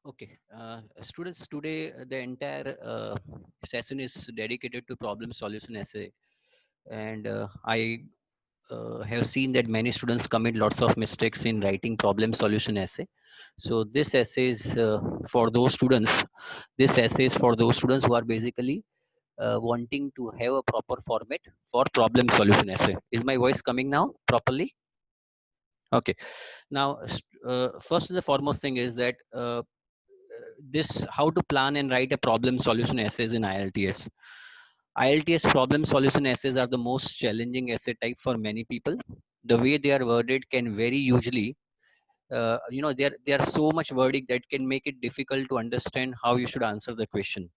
Okay, students, today the entire session is dedicated to problem solution essay, and I have seen that many students commit lots of mistakes in writing problem solution essay. So this essay is for those students. This essay is for those students who are basically wanting to have a proper format for problem solution essay. Is my voice coming now properly? Okay. Now, first and the foremost thing is that this how to plan and write a problem solution essays in IELTS. IELTS problem solution essays are the most challenging essay type for many people. The way they are worded can very usually, there are so much wording that can make it difficult to understand how you should answer the question.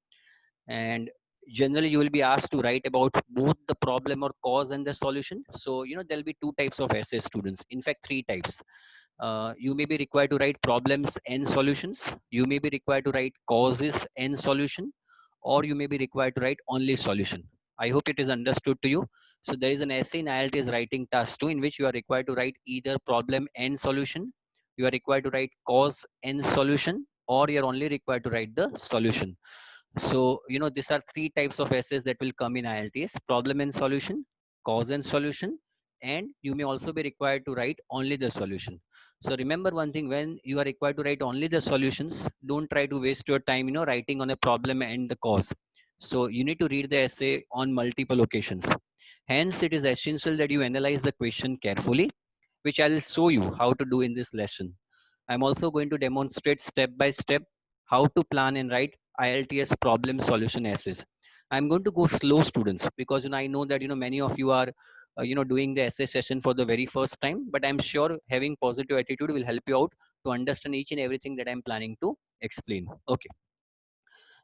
And generally, you will be asked to write about both the problem or cause and the solution. So, there'll be two types of essay students. In fact, three types. You may be required to write problems and solutions. You may be required to write causes and solution, or you may be required to write only solution. I hope it is understood to you. So there is an essay in IELTS writing task 2 in which you are required to write either problem and solution. You are required to write cause and solution, or you are only required to write the solution. So, these are three types of essays that will come in IELTS: problem and solution, cause and solution, and you may also be required to write only the solution. So remember one thing: when you are required to write only the solutions, don't try to waste your time, writing on a problem and the cause. So you need to read the essay on multiple occasions. Hence, it is essential that you analyze the question carefully, which I'll show you how to do in this lesson. I'm also going to demonstrate step by step how to plan and write IELTS problem solution essays. I'm going to go slow, students, because I know that many of you are doing the essay session for the very first time. But I'm sure having positive attitude will help you out to understand each and everything that I'm planning to explain. Okay.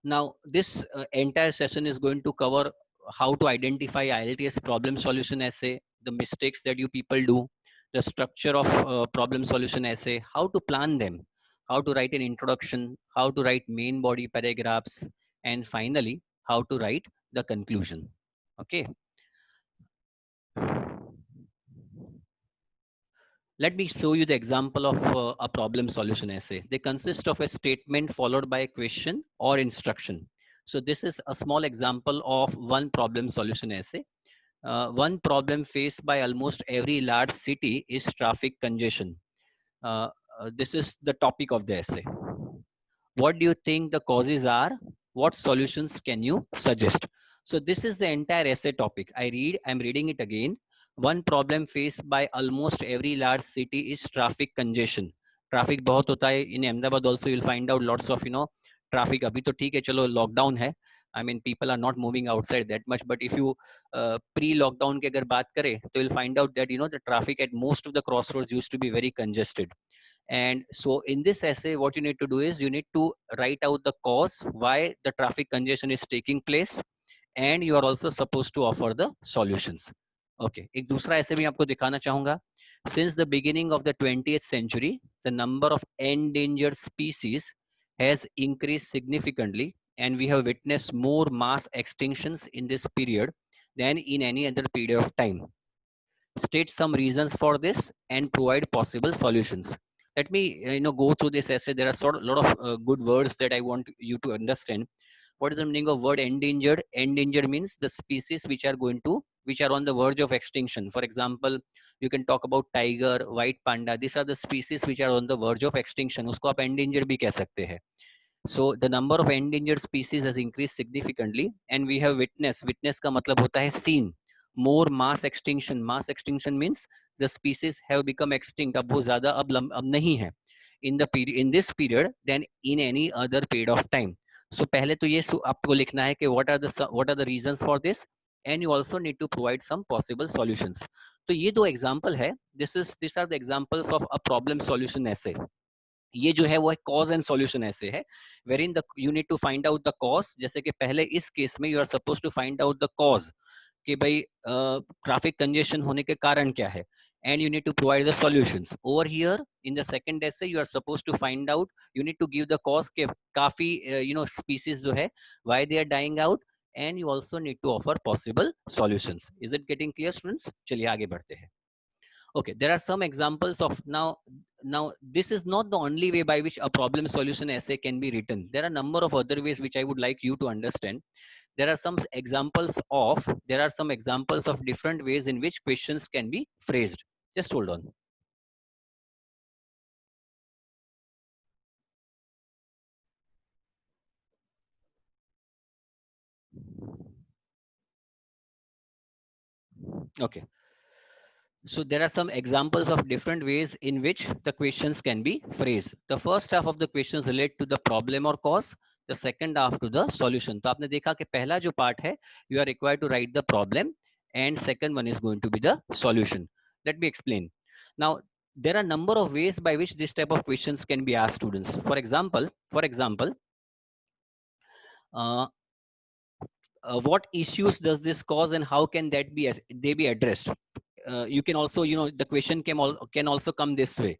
Now, this entire session is going to cover how to identify IELTS problem solution essay, the mistakes that you people do, the structure of problem solution essay, how to plan them, how to write an introduction, how to write main body paragraphs, and finally, how to write the conclusion. Okay. Let me show you the example of a problem solution essay. They consist of a statement followed by a question or instruction. So this is a small example of one problem solution essay. One problem faced by almost every large city is traffic congestion. Uh, this is the topic of the essay. What do you think the causes are? What solutions can you suggest? So this is the entire essay topic. I'm reading it again. One problem faced by almost every large city is traffic congestion. Traffic बहुत होता है in Ahmedabad also. You'll find out lots of traffic. अभी तो ठीक है, चलो lockdown है. I mean, people are not moving outside that much. But if you pre-lockdown की अगर बात करें, तो you'll find out that the traffic at most of the crossroads used to be very congested. And so in this essay, what you need to do is you need to write out the cause why the traffic congestion is taking place, and you are also supposed to offer the solutions. Okay, एक दूसरा ऐसे भी आपको दिखाना चाहूंगा. Since the beginning of the 20th century, the number of endangered species has increased significantly, and we have witnessed more mass extinctions in this period than in any other period of time. State some reasons for this and provide possible solutions. Let me go through this essay. There are sort of lot of good words that I want you to understand. What is the meaning of word endangered? Endangered means the species which are on the verge of extinction. For example, you can talk about tiger, white panda. These are the species which are on the verge of extinction. उसको आप endangered भी कह सकते हैं. So the number of endangered species has increased significantly, and we have witness का मतलब होता है seen more mass extinction. Mass extinction means the species have become extinct. अब वो ज़्यादा अब नहीं है in this period than in any other period of time. So पहले तो ये आपको लिखना है कि what are the reasons for this, and you also need to provide some possible solutions. तो ये दो example है. These are the examples of a problem solution essay. ये जो है वो एक कॉज एंड सॉल्यूशन ऐसे है, wherein the you need to find out the cause. जैसे कि पहले इस केस में you are suppose to find out the cause कि भाई ट्रैफिक कंजेशन होने के कारण क्या है, and you need to provide the solutions. Over here in the second essay you are supposed to find out, you need to give the cause के काफी species जो है why they are dying out, and you also need to offer possible solutions. Is it getting clear, students? चलिए आगे बढ़ते हैं. Okay, there are some examples of now. now this is not the only way by which a problem solution essay can be written. There are a number of other ways which I would like you to understand. There are some examples of different ways in which questions can be phrased. Just hold on. Okay. So there are some examples of different ways in which the questions can be phrased. The first half of the questions relate to the problem or cause. The second half to the solution. तो आपने देखा कि पहला जो part है, you are required to write the problem, and second one is going to be the solution. Let me explain. Now, there are number of ways by which this type of questions can be asked students. For example, uh, what issues does this cause and how can they be addressed? You can also, the question can also come this way.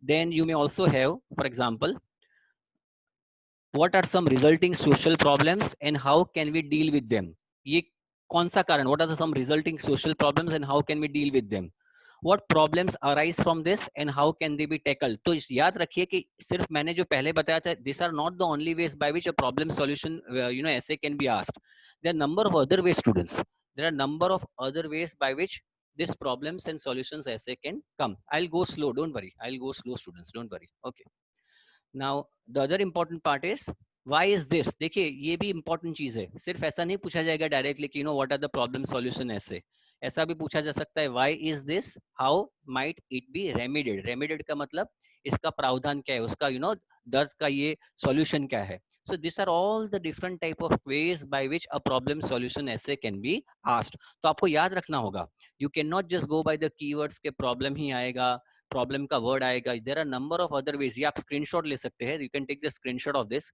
Then you may also have, for example, what are some resulting social problems and how can we deal with them? ये कौन सा कारण? What are some resulting social problems and how can we deal with them? What problems arise from this and how can they be tackled? तो याद रखिए कि सिर्फ मैंने जो पहले बताया था, these are not the only ways by which a problem solution essay can be asked. There are number of other ways, students. There are number of other ways by which this problems and solutions essay can come. I'll go slow, don't worry. I'll go slow, students, don't worry. Okay. Now the other important part is why is this. देखिए ये भी important चीज है. सिर्फ ऐसा नहीं पूछा जाएगा डायरेक्टली कि what are the problem solution ऐसे. ऐसा भी पूछा जा सकता है why is this, how might it be remedied. Remedied का मतलब इसका प्रावधान क्या है, उसका दर्द का ये solution क्या है. So these are all the different type of ways by which a problem solution essay can be asked. तो आपको याद रखना होगा, you cannot just go by the keywords के problem ही आएगा, प्रॉब्लम का वर्ड आएगा. There are number of other ways. ये आप स्क्रीनशॉट ले सकते हैं. You can take the screenshot of this.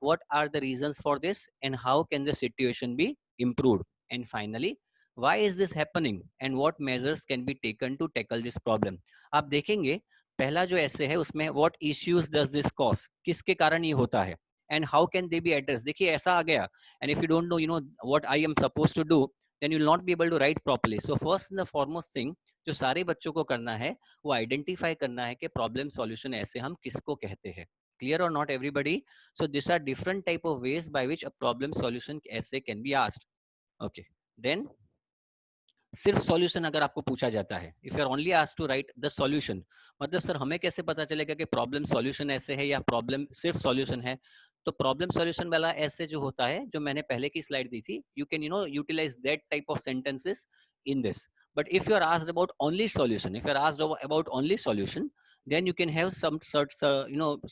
What are the reasons for this and how can the situation be improved. And finally, why is this happening and what measures can be taken to tackle this problem. आप देखेंगे पहला जो ऐसे है उसमें what issues does this cause, किसके कारण ये होता है, and how can they be addressed. देखिए ऐसा आ गया, and if you don't know what I am supposed to do, then you will not be able to write properly. So first and the foremost thing जो सारे बच्चों को करना है वो आइडेंटिफाई करना है कि प्रॉब्लम सॉल्यूशन ऐसे हम किसको कहते हैं. क्लियर और not everybody. So this are different type of ways by which a problem solution essays can be asked. Okay. Then सिर्फ सॉल्यूशन अगर आपको पूछा जाता है, if you are only asked to write the solution, मतलब sir हमें कैसे पता चलेगा कि प्रॉब्लम सॉल्यूशन ऐसे है या प्रॉब्लम सिर्फ सॉल्यूशन है. तो प्रॉब्लम सॉल्यूशन वाला ऐसे जो होता है, जो मैंने पहले की स्लाइड दी थी, you can utilize that type of sentences in this. But if you are asked about only solution, if you are asked about only solution, then you can have some sorts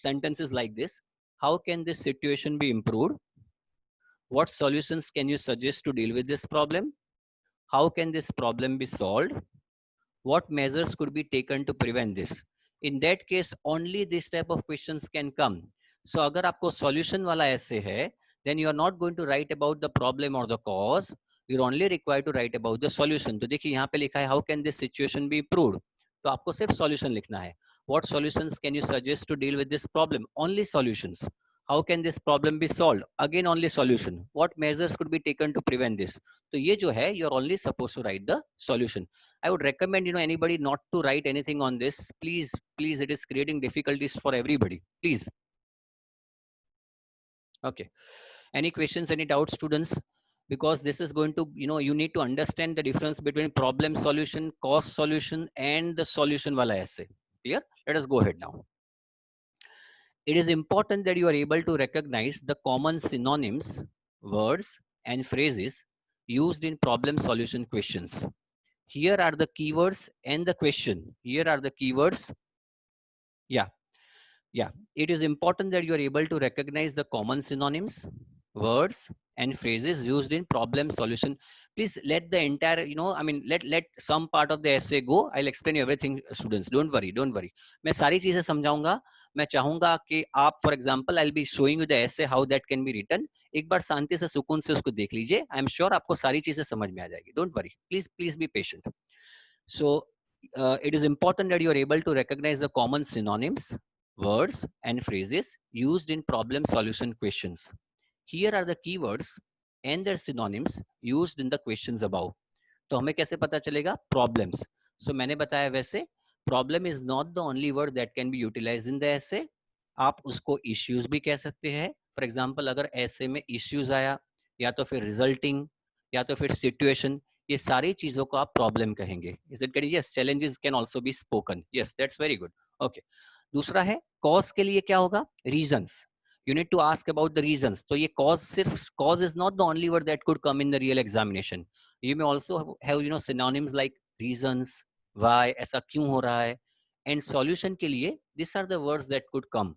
sentences like this. How can this situation be improved? What solutions can you suggest to deal with this problem? How can this problem be solved? What measures could be taken to prevent this? In that case, only this type of questions can come. So अगर आपको solution वाला ऐसे है, then you are not going to write about the problem or the cause. You're only required to write about the solution. तो देखिए यहाँ पे लिखा है how can this situation be improved. तो आपको सिर्फ solution लिखना है. What solutions can you suggest to deal with this problem? Only solutions. How can this problem be solved? Again only solution. What measures could be taken to prevent this? तो ये जो है, you're only supposed to write the solution. I would recommend anybody not to write anything on this. Please, it is creating difficulties for everybody. Please. Okay. Any questions, any doubts, students? Because this is going to, you need to understand the difference between problem solution, cause solution, and the solution wala essay. Clear? Let us go ahead now. It is important that you are able to recognize the common synonyms, words, and phrases used in problem solution questions. Here are the keywords and the question. Here are the keywords. Yeah. Yeah, it is important that you are able to recognize the common synonyms, words, and phrases used in problem solution. Please let the entire, let some part of the essay go. I'll explain everything, students. Don't worry, don't worry. मैं सारी चीजें समझाऊंगा. मैं चाहूंगा कि आप, for example, I'll be showing you the essay how that can be written. एक बार शांति से सुकून से उसको देख लीजिए. I'm sure आपको सारी चीजें समझ में आ जाएगी. Don't worry. Please be patient. So it is important that you are able to recognize the common synonyms, words, and phrases used in problem solution questions. Here are the keywords and their synonyms used in the questions above. तो हमें कैसे पता चलेगा? Problems. So मैंने बताया वैसे problem is not the only word that can be utilized in the essay. आप उसको इश्यूज भी कह सकते हैं। फॉर एग्जाम्पल अगर ऐसे में इश्यूज आया, या तो फिर रिजल्टिंग, या तो फिर सिचुएशन, ये सारी चीजों को आप प्रॉब्लम कहेंगे। Is it getting? Yes, challenges can also be spoken. Yes, that's very good. Okay, दूसरा है कॉज के लिए क्या होगा? Reasons. You need to ask about the reasons. तो ये कॉज, सिर्फ cause is not the only word that could come in the real examination. You may also have synonyms like reasons, why, ऐसा क्यों हो रहा है। एंड सॉल्यूशन के लिए this are the words that could come.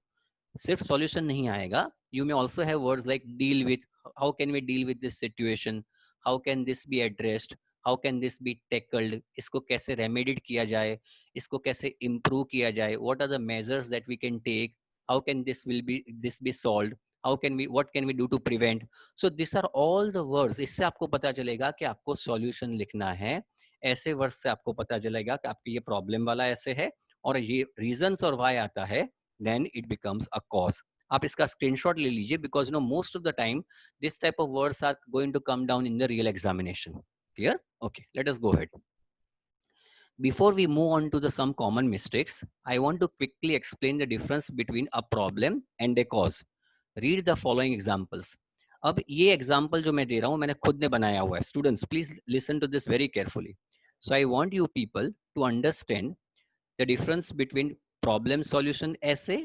सिर्फ solution नहीं आएगा, you may also have words like deal with, how can we deal with this situation, how can this be addressed, how can this be tackled, इसको कैसे रेमेडिड किया जाए, इसको कैसे improve किया जाए, what are the measures that we can take, how can this be solved, how can we, what can we do to prevent. So this are all the words. इससे आपको पता चलेगा कि आपको सॉल्यूशन लिखना है। ऐसे वर्ड्स से आपको पता चलेगा कि आपकी ये प्रॉब्लम वाला ऐसे है, और ये रीजंस और व्हाई आता है, then it becomes a cause. आप इसका स्क्रीनशॉट ले लीजिए, because most of the time this type of words are going to come down in the real examination. Clear? Okay, let us go ahead. Before we move on to the some common mistakes, I want to quickly explain the difference between a problem and a cause. Read the following examples. अब ये example जो मैं दे रहा हूँ मैंने खुद ने बनाया हुआ है. Students please listen to this very carefully. So I want you people to understand the difference between problem solution essay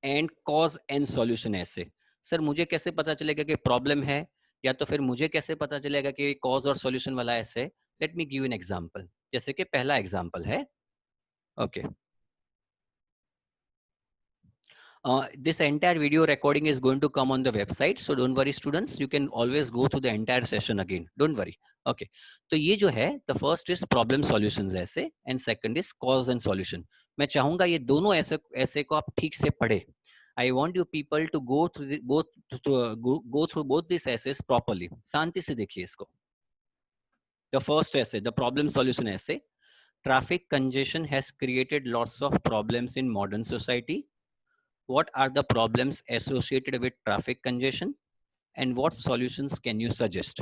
and cause and solution essay. Sir मुझे कैसे पता चलेगा कि प्रॉब्लम है, या तो फिर मुझे कैसे पता चलेगा कि कॉज और सॉल्यूशन वाला ऐसे? Let me give an example. जैसे कि पहला एग्जांपल है, okay, this entire video recording is going to come on the website, so don't worry students, you can always go through the entire session again, don't worry. Okay, तो ये जो है the first is problem solutions ऐसे and second is cause and solution. मैं चाहूंगा ये दोनों ऐसे ऐसे को आप ठीक से पढ़े. I want you people to go through go through both these essays properly. शांति से देखिए इसको. The first essay, the problem solution essay. Traffic congestion has created lots of problems in modern society. What are the problems associated with traffic congestion and what solutions can you suggest?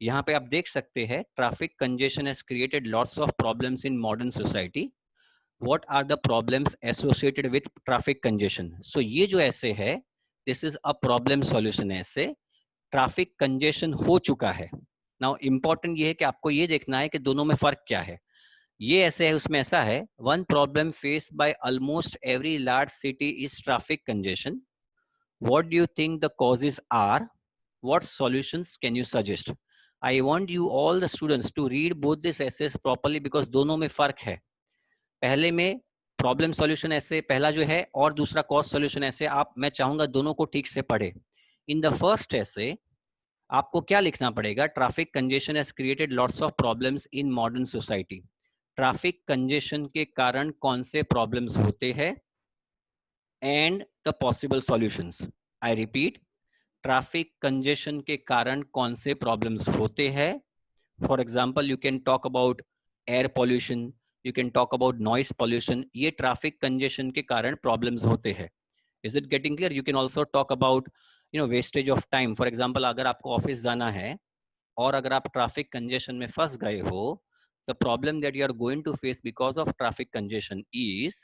यहाँ पे आप देख सकते हैं traffic congestion has created lots of problems in modern society. What are the problems associated with traffic congestion? So ये जो ऐसे है, this is a problem solution ऐसे. ट्रैफिक कंजेशन हो चुका है. नाउ इंपॉर्टेंट ये है कि आपको ये देखना है कि दोनों में फर्क क्या है. ये ऐसे है, उसमें ऐसा है, one problem face by almost every large city is traffic congestion. What do you think the causes are? What solutions can you suggest? I want you all the students to read both this essays properly, because दोनों में फर्क है. पहले में problem solution ऐसे पहला जो है, और दूसरा कॉज सॉल्यूशन ऐसे. आप, मैं चाहूंगा दोनों को ठीक से पढ़े. इन द फर्स्ट ऐसे आपको क्या लिखना पड़ेगा? Traffic congestion has created lots of problems in modern society. Traffic congestion के कारण कौन से प्रॉब्लम्स होते हैं and the possible solutions. I repeat, traffic congestion के कारण कौन से प्रॉब्लम्स होते हैं. For example you can talk about air pollution, you can talk about noise pollution. ये ट्रैफिक कंजेशन के कारण प्रॉब्लम्स होते हैं. Is it getting clear? You can also talk about wastage of time. For example अगर आपको office जाना है और अगर आप ट्रैफिक कंजेशन में फंस गए हो, the problem that you are going to face because of traffic congestion is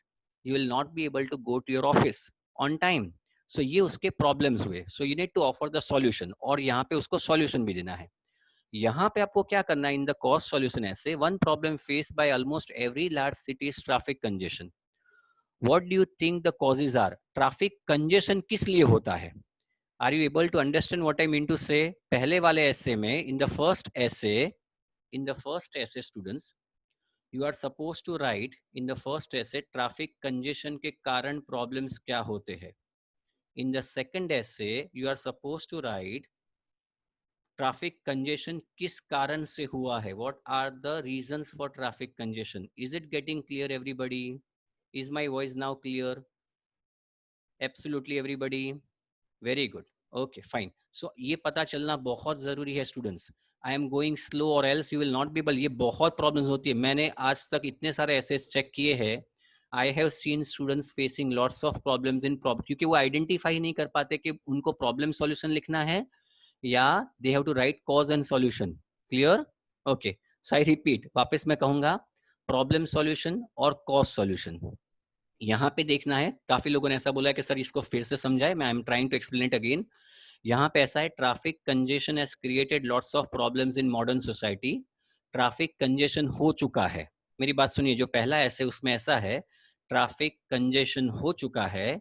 you will not be able to go to your office on time. So ये उसके problems हुए. So you need to offer the solution, और यहाँ पे उसको solution भी देना है. यहाँ पे आपको क्या करना है? In the cause solution essay, one problem face by almost every large city is traffic congestion. What do you think the causes are? Traffic congestion किस लिए होता है? Are you able to understand what I mean to say? पहले वाले essay में, in the first essay students, you are supposed to write in the first essay traffic congestion के कारण problems क्या होते हैं. In the second essay you are supposed to write traffic congestion किस कारण से हुआ है. What are the reasons for traffic congestion? Is it getting clear everybody? Is my voice now clear? Absolutely everybody. Very good. Okay, fine. So ये पता चलना बहुत जरूरी है students. I am going slow और else you will not be able. ये बहुत problems होती है. मैंने आज तक इतने सारे ऐसे चेक किए हैं. I have seen students facing lots of problems in problem, क्योंकि वो आइडेंटिफाई नहीं कर पाते कि उनको प्रॉब्लम सॉल्यूशन लिखना है या they have to write cause and solution. Clear? Okay, so I repeat, वापस मैं कहूंगा, प्रॉब्लम सॉल्यूशन और कॉज सॉल्यूशन। यहाँ पे देखना है, काफी लोगों ने ऐसा बोला है कि सर इसको फिर से समझाए, मैं I am trying to explain it again. यहाँ पे ऐसा है, traffic congestion has created lots of problems in modern society. Traffic congestion हो चुका है, मेरी बात सुनिए, जो पहला ऐसे उसमें ऐसा है, ट्रैफिक कंजेशन हो चुका है,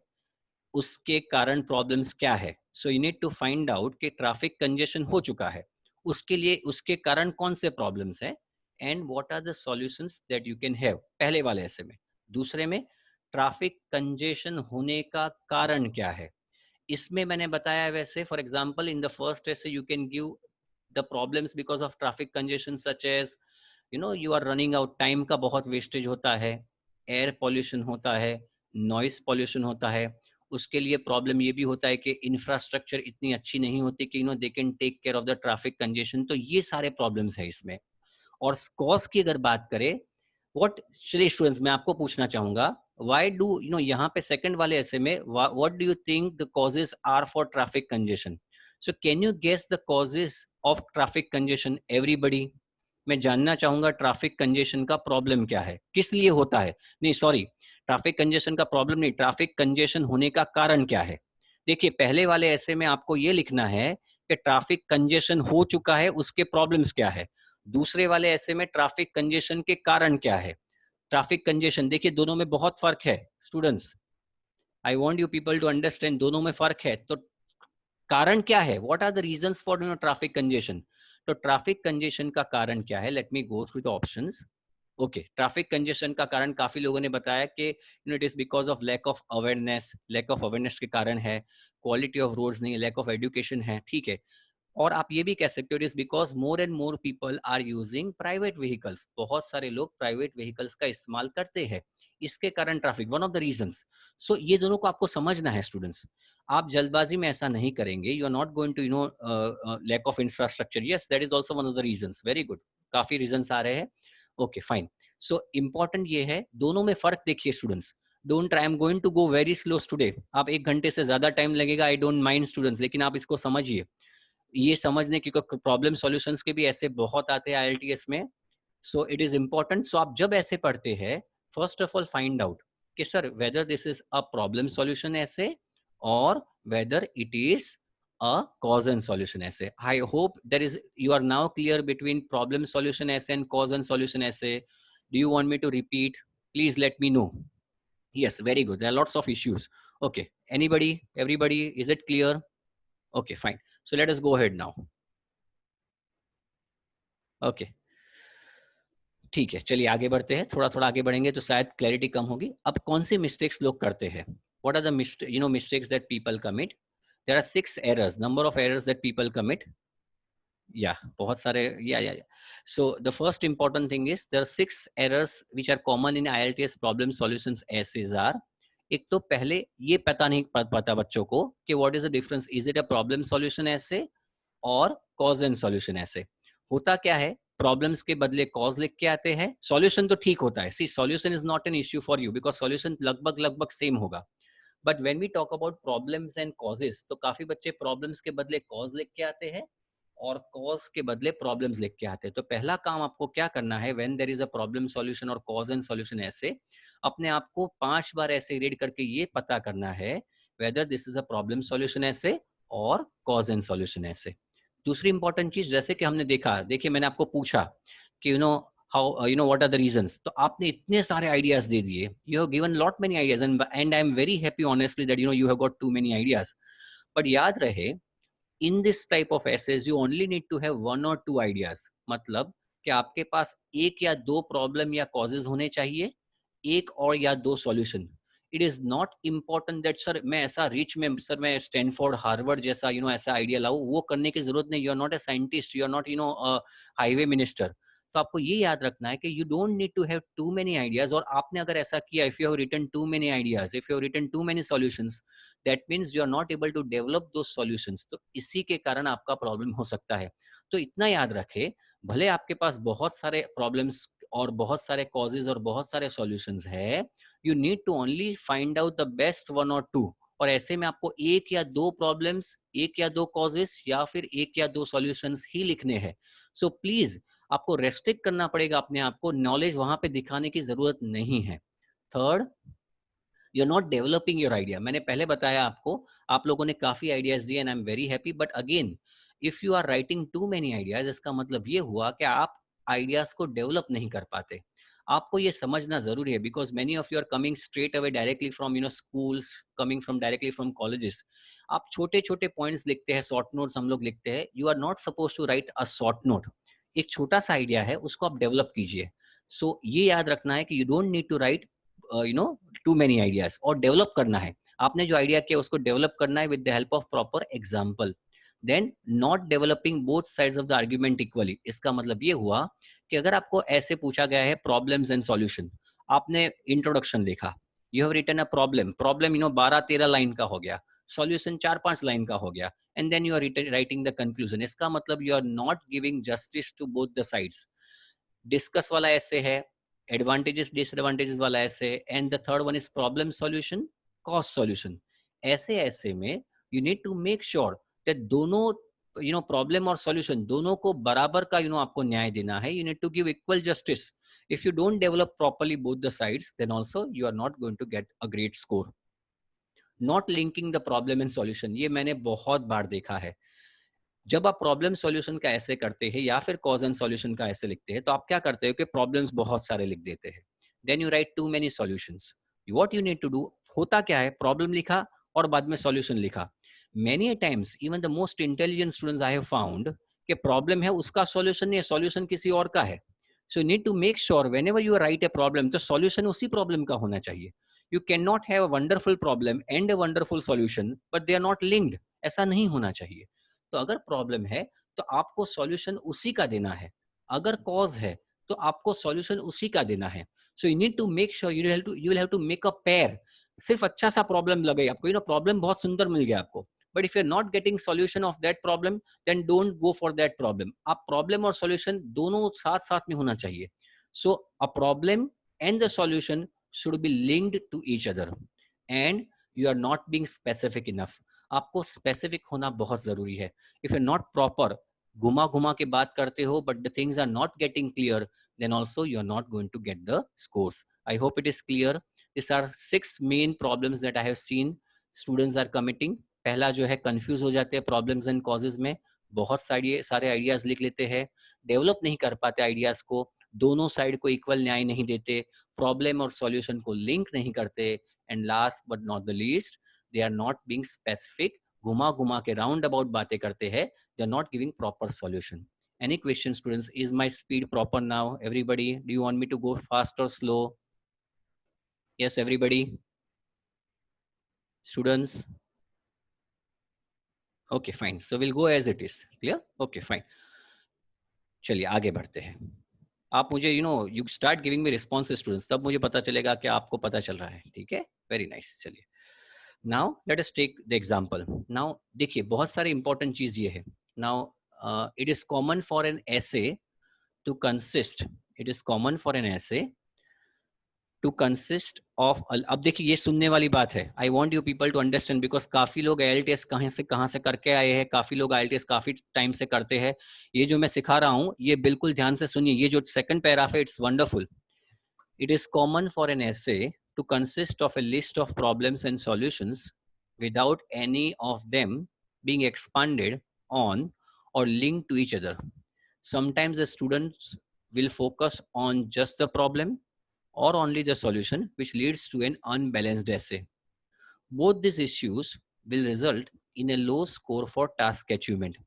उसके कारण प्रॉब्लम्स क्या है। So you need to find out कि ट्रैफिक कंजेशन हो चुका है, उसके लिए उसके कारण कौन से प्रॉब्लम्स है, and what are the solutions that you can have, पहले वाले ऐसे में। दूसरे में, ट्रैफिक कंजेशन होने का कारण क्या है, इसमें मैंने बताया वैसे, for example in the first essay you can give the problems because of traffic congestion such as you are running out, time का बहुत वेस्टेज होता है, एयर पॉल्यूशन होता है, नॉइस पॉल्यूशन होता है। उसके लिए प्रॉब्लम ये भी होता है कि इंफ्रास्ट्रक्चर इतनी अच्छी नहीं होती कि they can take care of the traffic congestion. तो ये सारे प्रॉब्लम्स है इसमें। और कॉज की अगर बात करें, व्हाट, चलिए स्टूडेंट्स मैं आपको पूछना चाहूंगा, व्हाई डू यहाँ पे सेकंड वाले ऐसे में, what do you think the causes are for traffic congestion? So can you guess the causes of traffic congestion everybody? मैं जानना चाहूंगा ट्रैफिक कंजेशन का प्रॉब्लम क्या है, किस लिए होता है, नहीं सॉरी, ट्रैफिक कंजेशन का प्रॉब्लम नहीं, ट्रैफिक कंजेशन होने का कारण क्या है। देखिए पहले वाले ऐसे में आपको ये लिखना है कि ट्रैफिक कंजेशन हो चुका है, उसके प्रॉब्लम्स क्या है। दूसरे वाले ऐसे में ट्रैफिक कंजेशन के कारण क्या है। ट्रैफिक कंजेशन, देखिए दोनों में बहुत फर्क है students, I want you people to understand, दोनों में फर्क है। तो कारण क्या है, what are the reasons for traffic congestion. तो ट्रैफिक कंजेशन का कारण क्या है, let me go through the options. Okay, traffic congestion का कारण काफी लोगों ने बताया कि it is because of lack of awareness, lack of awareness के कारण है, क्वालिटी ऑफ रोड्स नहीं, लैक ऑफ एजुकेशन है, ठीक है। और आप ये भी कह सकते हो it is because more and more people are using private vehicles, बहुत सारे लोग प्राइवेट व्हीकल्स का इस्तेमाल करते हैं, इसके कारण traffic, one of the reasons. So ये दोनों को आपको समझना है स्टूडेंट्स, आप जल्दबाजी में ऐसा नहीं करेंगे, you are not going to lack of infrastructure, yes that is also one of the reasons, very good, काफी रीजंस आ रहे हैं। ओके फाइन, सो इंपॉर्टेंट ये है, दोनों में फर्क देखिए students, don't try, I am going to go very slow today, आप 1 घंटे से ज्यादा टाइम लगेगा, आई डोंट माइंड स्टूडेंट्स, लेकिन आप इसको समझिए, ये समझने की, प्रॉब्लम सॉल्यूशंस के भी ऐसे बहुत आते हैं आईएलटीएस में। So it is important, so आप जब ऐसे पढ़ते हैं, first of all find out कि sir whether this is a problem solution essay, और whether it is a cause and solution essay. I hope there is, you are now clear between problem solution essay and cause and solution essay. Do you want me to repeat? Please let me know. Yes, very good. There are lots of issues. Okay, anybody, everybody, is it clear? Okay, fine. So let us go ahead now. Okay, ठीक है, चलिए आगे बढ़ते हैं, थोड़ा थोड़ा आगे बढ़ेंगे तो शायद क्लैरिटी कम होगी। अब कौन सी मिस्टेक्स लोग करते हैं, what are the mistakes that people commit? There are 6 errors, number of errors that people commit. या बहुत सारे, या so the first important thing is there are 6 errors which are common in IELTS problem solutions essays are, एक तो पहले ये पता नहीं पता बच्चों को कि what is the difference, is it a problem solution essay और कॉज एंड सॉल्यूशन ऐसे। होता क्या है, प्रॉब्लम्स के बदले कॉज लिख के आते हैं, सॉल्यूशन तो ठीक होता है, see solution is not an issue for you because solution लगभग लगभग सेम होगा। But when we talk about problems and causes, तो काफी बच्चे प्रॉब्लम्स के बदले कॉज लिख के आते हैं और कॉज के बदले प्रॉब्लम्स लिख के आते हैं। तो पहला काम आपको क्या करना है, when there is a problem solution और कॉज एंड सॉल्यूशन ऐसे, अपने आप को 5 बार ऐसे रीड करके ये पता करना है weather this is a problem solution essay और कॉज एंड सॉल्यूशन ऐसे। दूसरी इंपॉर्टेंट चीज, जैसे कि हमने देखा, देखिए मैंने आपको पूछा कि how what are the reasons, तो आपने इतने सारे आइडियाज दे दिए, you have given lot many ideas and I am very happy honestly that you have got too many ideas. But याद रहे, in this type of essays you only need to have 1 or 2 ideas, मतलब कि आपके पास एक या दो problem या causes होने चाहिए, एक और या दो solution. It is not important that sir मैं ऐसा रिच में, सर मैं स्टैनफोर्ड हार्वर्ड जैसा ऐसा आइडिया लाऊं, वो करने की जरूरत नहीं, you are not a scientist, you are not highway minister. तो आपको ये याद रखना है कि you don't need to have too many ideas, और आपने अगर ऐसा किया, if you have written too many ideas, if you have written too many solutions, that means you are not able to develop दो सॉल्यूशंस, तो इसी के कारण आपका प्रॉब्लम हो सकता है। तो इतना याद रखे, भले आपके पास बहुत सारे प्रॉब्लम्स और बहुत सारे कॉजेज और बहुत सारे सॉल्यूशंस है, you need to only find out the best 1 or 2, और ऐसे में आपको एक या दो प्रॉब्लम्स, एक या दो कॉजेस या फिर एक या दो सॉल्यूशंस ही लिखने हैं। सो प्लीज आपको रेस्ट्रिक्ट करना पड़ेगा अपने आप को, नॉलेज वहां पे दिखाने की जरूरत नहीं है। Third, you are not developing your idea. मैंने पहले बताया आपको, आप लोगों ने काफी आइडियाज दिए and I am very happy, but again if you are writing too many ideas, इसका मतलब ये हुआ कि आप आइडियाज को डेवलप नहीं कर पाते। आपको ये समझना जरूरी है, because many of you are coming straight away directly from schools, coming from directly from colleges. आप छोटे छोटे पॉइंट्स लिखते हैं, शॉर्ट नोट्स हम लोग लिखते हैं। You are not suppose to write a short note. एक छोटा सा आइडिया है, उसको आप डेवलप कीजिए। सो ये याद रखना है कि you don't need to write too many ideas, और डेवलप करना है। आपने जो आइडिया किया उसको डेवलप करना है with the help of proper example. Then not developing both sides of the argument equally. इसका मतलब ये हुआ कि अगर आपको ऐसे पूछा गया है प्रॉब्लम्स एंड सॉल्यूशन, आपने इंट्रोडक्शन लिखा, you have written a problem, problem 12-13 line का हो गया, सॉल्यूशन 4-5 लाइन का हो गया, and then you are writing the conclusion. इसका मतलब you are not giving justice to both the sides. Discuss वाला ऐसे है, एडवांटेजेस डिसएडवांटेजेस वाला essay, and the third one is problem solution, cause solution. Essay essay में you need to make sure that दोनों problem और solution दोनों को बराबर का आपको न्याय देना है। You need to give equal justice. If you don't develop properly both the sides, then also you are not going to get a great score. Not linking the problem and solution, ये मैंने बहुत बार देखा है। जब आप problem solution का ऐसे करते हैं या फिर कॉज एंड सॉल्यूशन का ऐसे लिखते हैं, तो आप क्या करते हो कि प्रॉब्लम्स बहुत सारे लिख देते हैं, then you write too many solutions. What you need to do, होता क्या है, प्रॉब्लम लिखा और बाद में सॉल्यूशन लिखा। Many times even the most intelligent students I have found कि प्रॉब्लम है उसका सॉल्यूशन नहीं है, सॉल्यूशन किसी और का है। So need to make sure whenever you write a problem, तो सॉल्यूशन उसी प्रॉब्लम का होना चाहिए। You can not have a wonderful problem and a wonderful solution, but they are not linked. ऐसा नहीं होना चाहिए। तो अगर प्रॉब्लम है तो आपको सॉल्यूशन उसी का देना है, अगर कॉज है तो आपको सॉल्यूशन उसी का देना है। So you need to make sure, you will have to make a pair. सिर्फ अच्छा सा प्रॉब्लम लगे आपको, प्रॉब्लम बहुत सुंदर मिल गया आपको, but if you are not getting solution of that problem, then don't go for that problem. आप प्रॉब्लम और सॉल्यूशन दोनों साथ साथ में होना चाहिए। So a problem and the solution should be linked to each other, and you are not being specific enough. आपको specific होना बहुत जरूरी है। if you're not proper, घुमा घुमा के बात करते हो but the things are not getting clear, then also you're not going to get the scores. I hope it is clear. These are 6 main problems that I have seen students are committing. पहला जो है confuse हो जाते हैं problems and causes में, बहुत सारे ideas लिख लेते हैं, डेवलप नहीं कर पाते आइडियाज को, दोनों साइड को इक्वल न्याय नहीं देते, प्रॉब्लम और सॉल्यूशन को लिंक नहीं करते, and last but not the least, they are not being specific. घुमा घुमा के राउंड अबाउट बातें करते हैं, they are not giving proper solution. Any question, students? Is my speed proper now? Everybody, do you want me to go fast or slow? Yes, everybody. Students. Okay, fine. So we'll go as it is. Clear? Okay, fine. चलिए आगे बढ़ते हैं। आप मुझे you start giving me response students, तब मुझे पता चलेगा कि आपको पता चल रहा है। ठीक है, वेरी नाइस। चलिए now let us take the example. Now देखिए बहुत सारे इंपॉर्टेंट चीज ये है। Now it is common for an essay to consist, it is common for an essay to consist of, अब देखिए ये सुनने वाली बात है, I want you people to understand, because काफी लोग IELTS कहाँ से करके आए हैं, काफी लोग IELTS काफी टाइम से करते हैं। ये जो मैं सिखा रहा हूँ ये बिल्कुल ध्यान से सुनिए, ये जो सेकंड पैराग्राफ है it's wonderful. It is common for an essay to consist of a list of problems and solutions without any of them being expanded on or linked to each other. Sometimes the students will focus on just the problem or only the solution, which leads to an unbalanced essay. Both these issues will result in a low score for task achievement.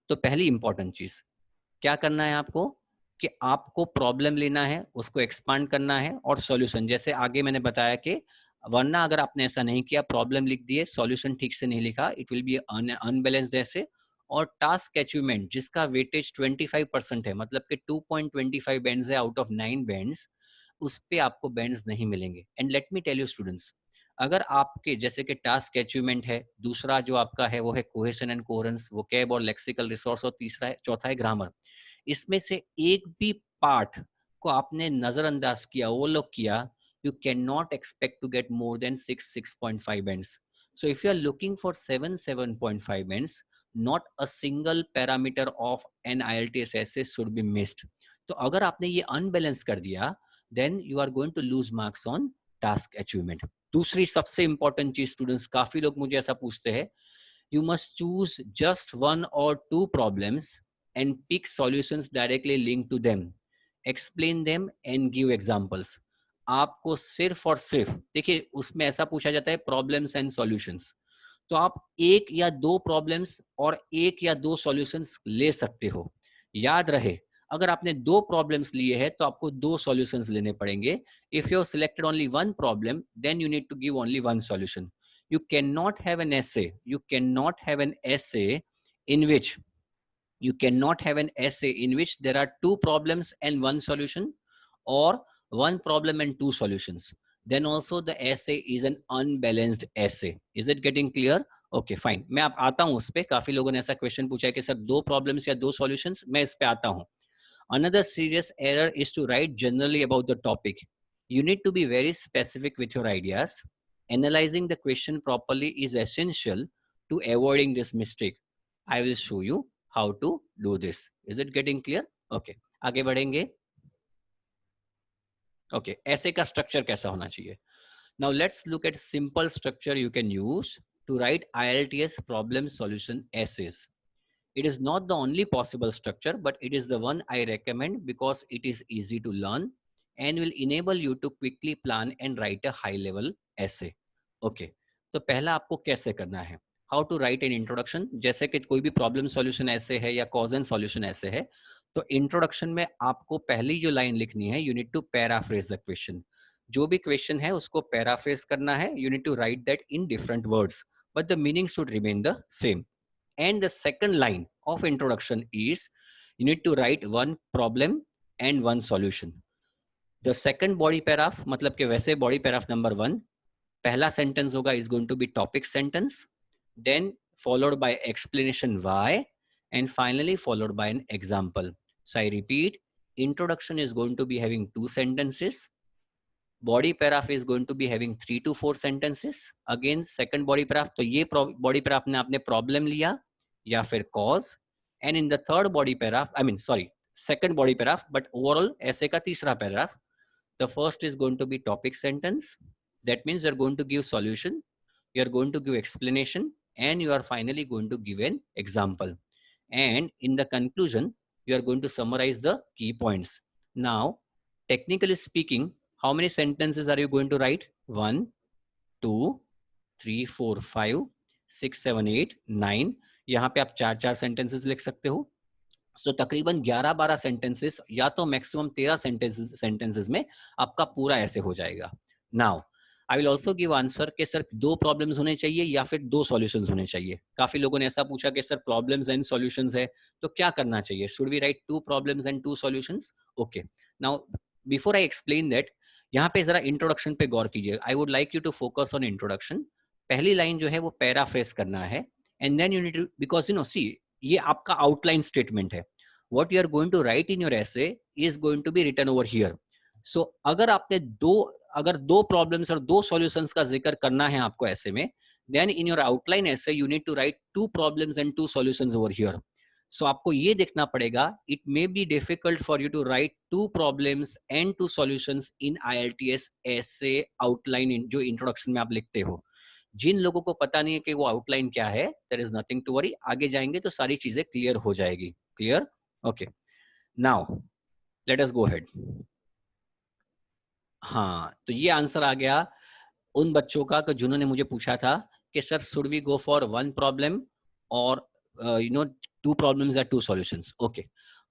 तो पहली important चीज क्या करना है आपको कि आपको problem लेना है, उसको एक्सपांड करना है, और सॉल्यूशन जैसे आगे मैंने बताया कि वरना अगर आपने ऐसा नहीं किया, प्रॉब्लम लिख दिए, सॉल्यूशन ठीक से नहीं लिखा, इट विल बी अनबैलेंस्ड ऐसे। और टास्क अचीवमेंट जिसका वेटेज 25% है, मतलब कि 2.25 बैंड्स है आउट ऑफ 9 बैंड्स, उस पे आपको बैंड्स नहीं मिलेंगे। And let me tell you students, अगर आपके जैसे कि टास्क अचीवमेंट है, दूसरा जो आपका है वो है कोहेशन एंड कोहेरेंस, वोकैब और लेक्सिकल रिसोर्स, और तीसरा है चौथा है ग्रामर, इसमें से एक भी पार्ट को आपने नजरअंदाज किया, वो लोग किया, you cannot expect to get more than 6.5 bands. So if you are looking for 7.5 bands, not a single parameter of an IELTS essay should be missed. तो अगर आपने ये अनबैलेंस कर दिया, then you are going to lose marks on task achievement. दूसरी सबसे important चीज students, काफी लोग मुझे ऐसा पूछते हैं, you must choose just one or two problems and pick solutions directly linked to them, explain them and give examples. आपको सिर्फ और सिर्फ देखिए, उसमें ऐसा पूछा जाता है प्रॉब्लम्स एंड सॉल्यूशंस, तो आप एक या दो प्रॉब्लम्स और एक या दो सॉल्यूशंस ले सकते हो। याद रहे, अगर आपने दो प्रॉब्लम्स लिए हैं तो आपको दो सॉल्यूशंस लेने पड़ेंगे। If you selected only one problem, then you need to give only one solution. You cannot have an essay, you cannot have an essay in which you cannot have an essay in which there are two problems and one solution, or one problem and two solutions. Then also the essay is an unbalanced essay. Is it getting clear? Okay, fine. मैं आप आता हूँ उस पे, काफी लोगों ने ऐसा क्वेश्चन पूछा है कि सर दो प्रॉब्लम्स या दो सॉल्यूशंस, मैं इस पे आता हूँ. Another serious error is to write generally about the topic. You need to be very specific with your ideas. Analyzing the question properly is essential to avoiding this mistake. I will show you how to do this. Is it getting clear? Okay. आगे बढ़ेंगे. Okay. ऐसे का structure कैसा होना चाहिए? Now let's look at simple structure you can use to write IELTS problem solution essays. It is not the only possible structure, but it is the one I recommend because it is easy to learn and will enable you to quickly plan and write a high level essay. Okay. तो पहला आपको कैसे करना है? How to write an introduction. जैसे कि कोई भी problem solution ऐसे है या cause and solution ऐसे है, तो introduction में आपको पहली जो line लिखनी है, you need to paraphrase the question. जो भी question है उसको paraphrase करना है. You need to write that in different words, but the meaning should remain the same. And the second line of introduction is you need to write one problem and one solution. The second body paragraph, मतलब कि वैसे body paragraph number 1, पहला sentence होगा is going to be topic sentence, then followed by explanation why, and finally followed by an example. So I repeat, introduction is going to be having 2 sentences. Body paragraph is going to be having 3 to 4 sentences. Again second body paragraph, तो ये body paragraph में आपने problem लिया या फिर cause, and in the third body paragraph, second body paragraph, but overall ऐसे का तीसरा paragraph, the first is going to be topic sentence. That means you're going to give solution, you're going to give explanation, and you are finally going to give an example. And in the conclusion, you are going to summarize the key points. Now, technically speaking, how many sentences are you going to write? 1, 2, 3, 4, 5, 6, 7, 8, 9. यहाँ पे आप 4 sentences लिख सकते हो. So तकरीबन 11-12 sentences या तो maximum 13 sentences में आपका पूरा ऐसे हो जाएगा. Now, I will also give answer कि सर 2 problems होने चाहिए या फिर 2 solutions होने चाहिए. काफी लोगों ने ऐसा पूछा कि सर problems and solutions है, तो क्या करना चाहिए? Should we write 2 problems and 2 solutions? Okay. Now, before I explain that, यहाँ पे जरा इंट्रोडक्शन पे गौर कीजिए. I would like you to focus on introduction. पहली लाइन जो है वो पैराफ्रेज करना है, and then you need to, because you know see, ये आपका आउटलाइन स्टेटमेंट है. What you are going to write in your essay is going to be written over here. So अगर आपने दो प्रॉब्लम्स और 2 सॉल्यूशंस का जिक्र करना है आपको ऐसे में, then in your outline essay you need to write 2 problems and 2 solutions over here. So आपको ये देखना पड़ेगा, it may be difficult for you to write 2 problems and 2 solutions in IELTS essay outline जो introduction में आप लिखते हो. जिन लोगों को पता नहीं है कि वो आउटलाइन क्या है, there is nothing to worry. आगे जाएंगे तो सारी चीजें क्लियर हो जाएगी. Clear? Okay. Now let us go ahead. हाँ, तो ये आंसर आ गया उन बच्चों का जिन्होंने मुझे पूछा था कि sir should we go for 1 problem और यू नो 2 प्रॉब्लम्स या 2 solutions. Okay.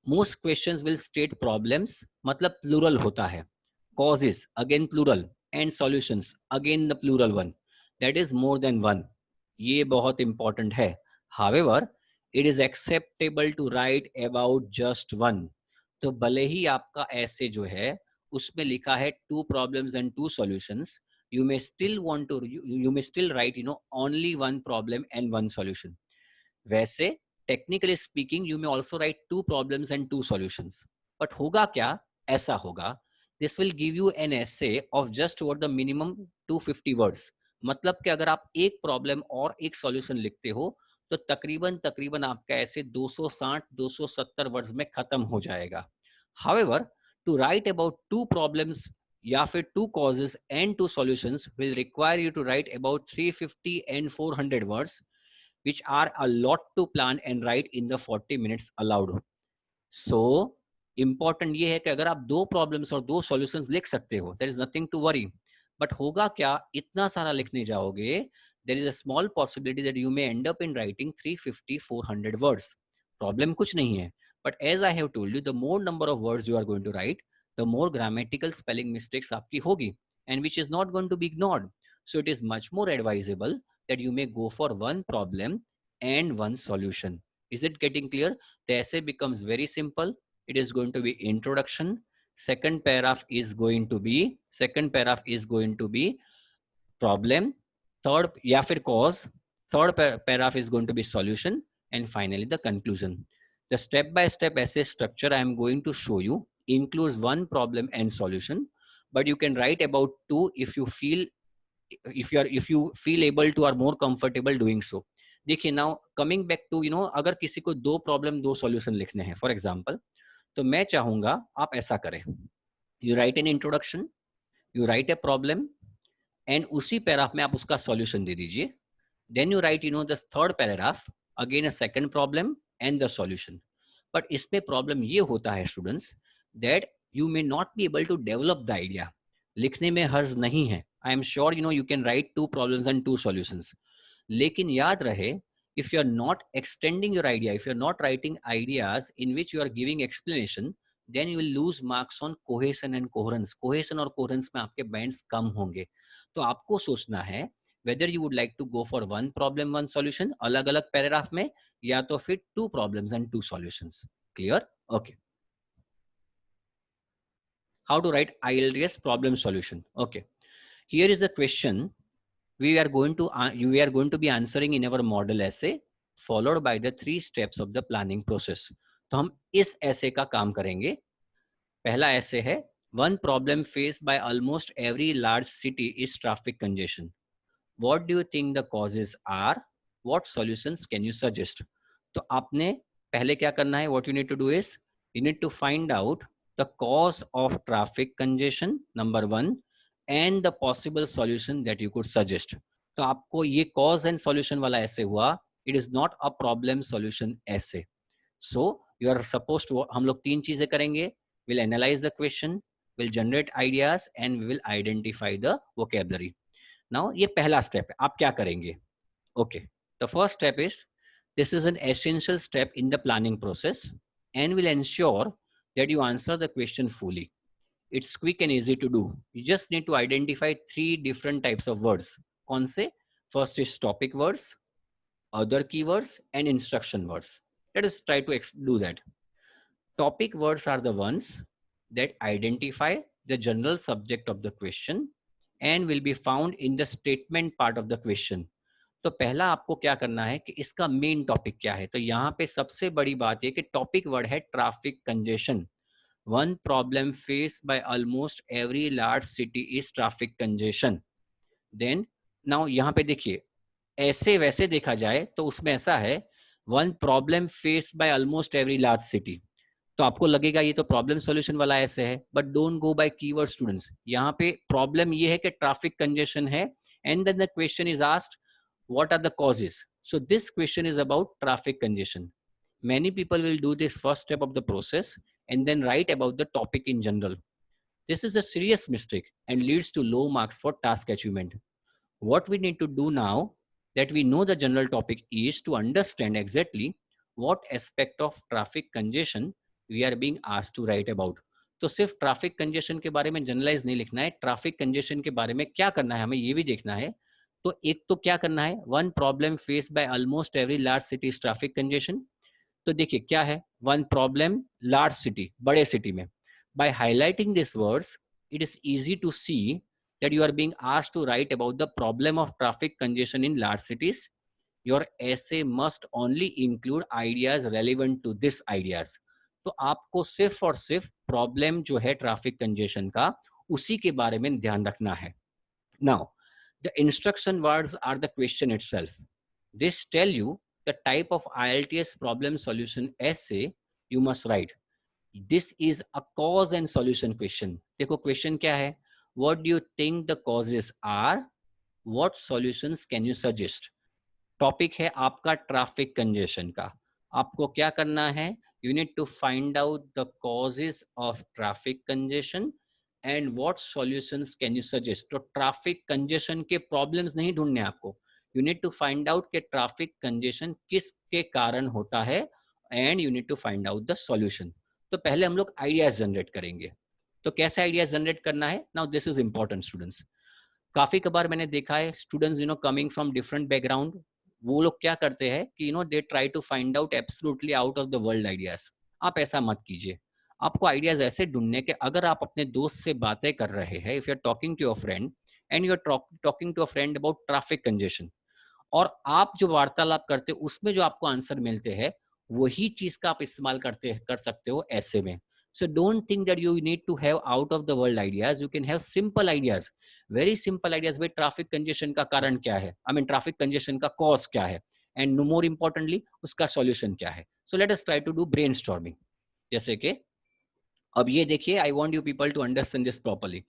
Most questions will state problems, मतलब प्लूरल होता है, causes again plural, and solutions again the plural one. That is more than 1. ये बहुत इंपॉर्टेंट है. However, it is acceptable to write about just 1. तो भले ही आपका ऐसे जो है उसमें लिखा है 2 problems and 2 solutions, you may still want to you may still write only 1 problem and 1 solution. वैसे technically speaking you may also write 2 problems and 2 solutions, but होगा क्या? ऐसा होगा, this will give you an essay of just what the minimum 250 words. मतलब कि अगर आप एक प्रॉब्लम और एक सॉल्यूशन लिखते हो तो तकरीबन तकरीबन आपका ऐसे 260-270 वर्ड्स में खत्म हो जाएगा. However, to write about two problems या फिर two causes and two solutions will require you to write about 350 and 400 words, which are a lot to plan and write in the 40 minutes allowed. So important ये है कि अगर आप दो problems और दो सॉल्यूशंस लिख सकते हो, there is nothing to worry. But होगा क्या, इतना सारा लिखने जाओगे, there is a small possibility that you may end up in writing 350-400 words. Problem कुछ नहीं है, but as I have told you, the more number of words you are going to write, the more grammatical spelling mistakes आपकी होगी, and which is not going to be ignored. So it is much more advisable that you may go for one problem and one solution. Is it getting clear? The essay becomes very simple. It is going to be introduction. Second paragraph is going to be problem. Third या फिर cause. Third paragraph is going to be solution, and finally the conclusion. The step-by-step essay structure I am going to show you includes one problem and solution, but you can write about two if you feel able to or more comfortable doing so. देखिए, now coming back to अगर किसी को दो problem दो solution लिखने हैं for example, तो मैं चाहूंगा आप ऐसा करें. You write an introduction, you write a problem, and उसी पैराग्राफ में आप उसका सॉल्यूशन दे दीजिए. Then you write the third paragraph, again a second problem and the solution. But इसमें प्रॉब्लम ये होता है students, that you may not be able to develop the idea. लिखने में हर्ज नहीं है. I am sure you can write two problems and two solutions. लेकिन याद रहे, if you are not extending your idea, if you are not writing ideas in which you are giving explanation, then you will lose marks on cohesion and coherence. Cohesion और coherence में आपके bands कम होंगे. तो आपको सोचना है whether you would like to go for one problem one solution अलग अलग पैराग्राफ में, या तो फिर two problems and two solutions. Clear? Okay. How to write IELTS problem solution? Okay. Here is the question we are going to be answering in our model essay, followed by the 3 steps of the planning process. तो हम इस essay का काम करेंगे. पहला essay है, one problem faced by almost every large city is traffic congestion. What do you think the causes are? What solutions can you suggest? तो आपने पहले क्या करना है? What you need to do is you need to find out the cause of traffic congestion, number 1, and the possible solution that you could suggest. तो आपको ये cause and solution वाला ऐसे हुआ. It is not a problem solution essay. So you are supposed to, हम लोग 3 चीजें करेंगे. We'll analyze the question, we'll generate ideas, and we will identify the vocabulary. Now ये पहला step है. आप क्या करेंगे? Okay. The first step is, this is an essential step in the planning process and will ensure that you answer the question fully. It's quick and easy to do. You just need to identify 3 different types of words. कौन से? First is topic words, other keywords, and instruction words. Let us try to do that. Topic words are the ones that identify the general subject of the question and will be found in the statement part of the question. तो पहला आपको क्या करना है कि इसका main topic क्या है. तो यहाँ पे सबसे बड़ी बात है कि टॉपिक वर्ड है traffic congestion. One problem face by almost every large city is traffic congestion. Then now यहाँ पे देखिए, ऐसे वैसे देखा जाए तो उसमें ऐसा है, one problem face by almost every large city. तो आपको लगेगा ये तो प्रॉब्लम सॉल्यूशन वाला ऐसे है, but don't go by keyword students. यहाँ पे प्रॉब्लम ये है कि ट्रैफिक कंजेशन है, and then the question is asked what are the causes. So this question is about traffic congestion. Many people will do this first step of the process and then write about the topic in general. This is a serious mistake and leads to low marks for task achievement. What we need to do now that we know the general topic is to understand exactly what aspect of traffic congestion we are being asked to write about. तो सिर्फ traffic congestion के बारे में generalise नहीं लिखना है, traffic congestion के बारे में क्या करना है हमें ये भी देखना है. तो एक तो क्या करना है, one problem face by almost every large city traffic congestion. तो देखिए क्या है, वन प्रॉब्लम लार्ज सिटी, बड़े सिटी में. By highlighting this words it is easy to see that you are being asked to write about the problem of traffic congestion in large cities. Your essay must only include ideas relevant to this ideas. तो आपको सिर्फ और सिर्फ problem जो है traffic congestion का उसी के बारे में ध्यान रखना है. Now the instruction words are the question itself. This tell you the type of IELTS problem solution essay you must write. This is a cause and solution question. देखो क्वेश्चन क्या है? What do you think the causes are? What solutions can you suggest? Topic है आपका traffic congestion का. आपको क्या करना है? You need to find out the causes of traffic congestion and what solutions can you suggest. तो traffic congestion के problems नहीं ढूंढने आपको. You need to find out कि ट्रैफिक कंजेशन किसके कारण होता है and you need to find out the solution. तो पहले हम लोग आइडियाज जनरेट करेंगे. तो कैसे आइडियाज जनरेट करना है? Now this is important students. काफी कबार मैंने देखा है students coming from different background, वो लोग क्या करते हैं कि they try to find out absolutely out of the world ideas. आप ऐसा मत कीजिए. आपको आइडियाज ऐसे ढूंढने के, अगर आप अपने दोस्त से बातें कर रहे हैं, if you are talking to your friend and you are talking to a friend about traffic congestion, और आप जो वार्तालाप करते हो उसमें जो आपको आंसर मिलते हैं वही चीज का आप इस्तेमाल कर सकते हो ऐसे में. So don't think that you need to have out of the world ideas. You can have simple ideas, very simple ideas. भाई ट्रैफिक कंजेशन का कारण क्या है, आई मीन ट्रैफिक कंजेशन का कॉज क्या है, एंड मोर इम्पोर्टेंटली उसका solution क्या है. So let us try to do brainstorming. जैसे कि अब ये देखिए, I want you people to understand this properly.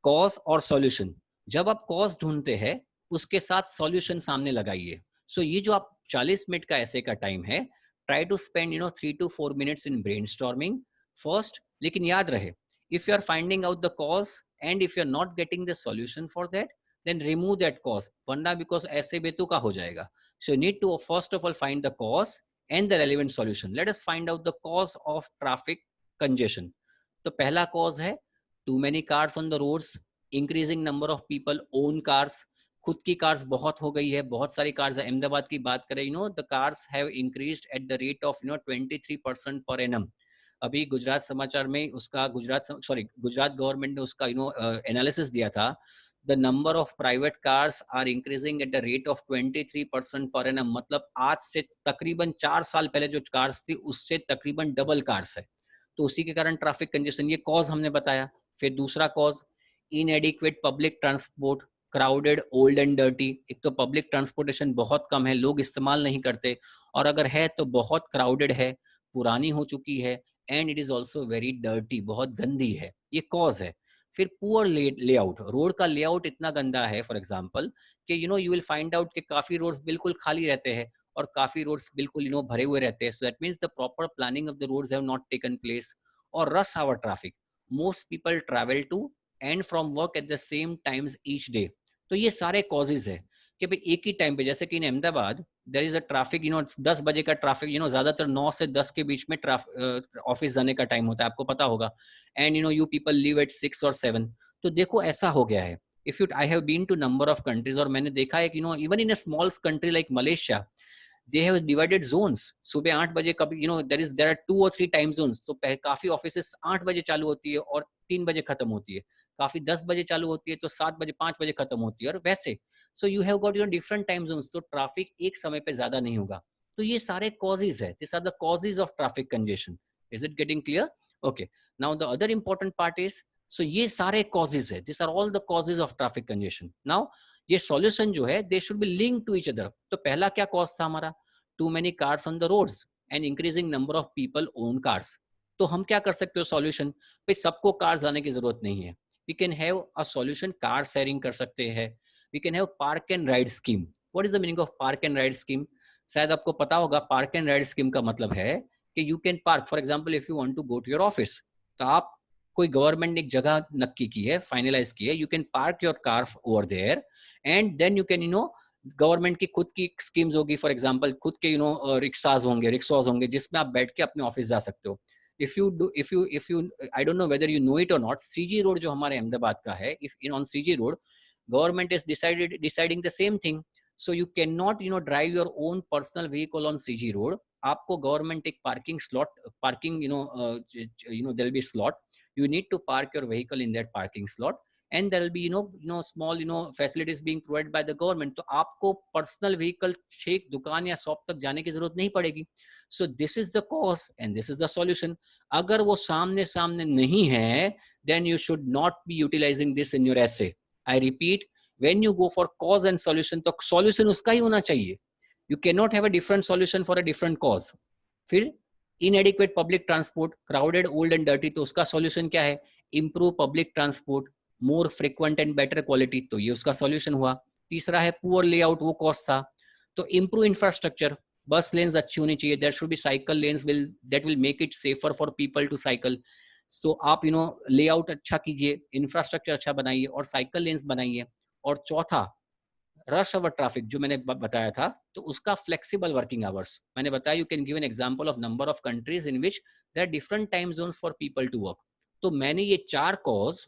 Cause और सॉल्यूशन, जब आप कॉज ढूंढते हैं उसके साथ सॉल्यूशन सामने लगाइए. सो ये जो आप 40 मिनट का ऐसे का टाइम है, try to spend 3 to 4 minutes in brainstorming first. लेकिन याद रहे, if you are finding out the cause and if you are not getting the solution for that, then remove that cause, वरना because ऐसे बेतुका हो जाएगा. So you need to first of all find the cause and the relevant solution. Let us find out the cause of traffic congestion. तो पहला cause है too many cars on the roads, increasing number of people own cars. खुद की cars बहुत हो गई है, बहुत सारी कार्स. अहमदाबाद की बात करें, the cars have increased eight the rate of 23% per annum. अभी गुजरात समाचार में उसका गुजरात गवर्नमेंट ने उसका एनालिसिस दिया था. The number of private cars are increasing at the rate of 23% per annum. मतलब आज से तकरीबन 4 साल पहले जो कार्स थी उससे तकरीबन डबल कार्स है. तो उसी के कारण ट्रैफिक कंजेशन, ये कॉज हमने बताया. फिर दूसरा cause, इनएडिक्वेट public transport, crowded, old and dirty. एक तो पब्लिक ट्रांसपोर्टेशन बहुत कम है, लोग इस्तेमाल नहीं करते, और अगर है तो बहुत क्राउडेड है, पुरानी हो चुकी है, and it is also very dirty, बहुत गंदी है. ये कॉज है. फिर पुअर लेआउट, रोड का लेआउट इतना गंदा है फॉर एग्जांपल कि यू विल फाइंड आउट कि काफी रोड्स बिल्कुल खाली रहते हैं और काफी रोड्स बिल्कुल भरे हुए रहते हैं. So that means the proper planning of the roads have not taken place. और rush hour traffic, most people travel to and from work at the same times each day. तो ये सारे कॉजेज है कि भाई एक ही टाइम पे, जैसे कि in Ahmedabad there is a traffic 10 बजे का ट्रैफिक, ज्यादातर 9 से 10 के बीच में ऑफिस जाने का टाइम होता है, आपको पता होगा. And you people leave at 6 और 7. तो देखो ऐसा हो गया है. If you I have been to number of countries, और मैंने देखा है कि even in a small country like Malaysia, they have divided zones. सुबह 8 बजे कभी there are 2 or 3 time zones. तो काफी ऑफिसेस 8 बजे चालू होती है और 3 बजे खत्म होती है. काफी 10 बजे चालू होती है तो 7 बजे 5 बजे खत्म होती है, और वैसे. So you have got different time Jones, तो ट्रैफिक एक समय पे ज्यादा नहीं होगा. तो ये सारे कॉजेज है. This are the causes of traffic congestion. Is it getting clear? Okay, now the other important part is, so ये सारे कॉजेज है. This are all the causes of traffic congestion. Now ये सॉल्यूशन जो है, they should be link to each other. तो पहला क्या cause था हमारा? Too many cars on the roads and increasing number of people own cars. तो हम क्या कर सकते हो सॉल्यूशन? भाई सबको कार्स लाने की जरूरत नहीं है. We can have a solution, car sharing कर सकते हैं. We can have park and ride scheme. What is the meaning of park and ride scheme? शायद आपको पता होगा, पार्क एंड राइड स्कीम का मतलब है कि you can park, for example if you want to go to your office, तो आप कोई गवर्नमेंट ने एक जगह नक्की की है, फाइनलाइज की है, you can park your car over there and then you can government की खुद की स्कीम्स होगी. फॉर एग्जांपल खुद के रिक्शाज होंगे जिसमें आप बैठ के अपने ऑफिस जा सकते हो. If you I don't know whether you know it और नॉट, सीजी रोड जो हमारे अहमदाबाद का है, if in on CG road government is deciding the same thing. So you can not drive your own personal vehicle on CG road. आपको government एक parking slot, parking there will be slot. You need to park your vehicle in that parking slot, and there will be small facilities being provided by the government. तो आपको personal vehicle Sheikh दुकान या shop तक जाने की जरूरत नहीं पड़ेगी. So this is the cause and this is the solution. अगर वो सामने सामने नहीं है, then you should not be utilising this in your essay. I repeat, when you go for cause and solution, तो सॉल्यूशन उसका ही होना चाहिए. You cannot have a different solution for a different cause. फिर inadequate public transport, crowded, old and dirty, तो उसका solution क्या है? Improve public transport, more frequent and better quality, तो ये उसका solution हुआ. तीसरा है poor layout, वो cause था. तो improve infrastructure, bus lanes अच्छी होनी चाहिए. There should be cycle lanes that will make it safer for people to cycle. So आप layout अच्छा कीजिए, infrastructure अच्छा बनाइए और cycle lanes बनाइए. और चौथा रश आवर ट्रैफिक जो मैंने बताया था, तो उसका फ्लेक्सिबल वर्किंग आवर्स मैंने बताया. You can give an example of number of countries in which there are different time zones for people to work. तो मैंने ये 4 कॉज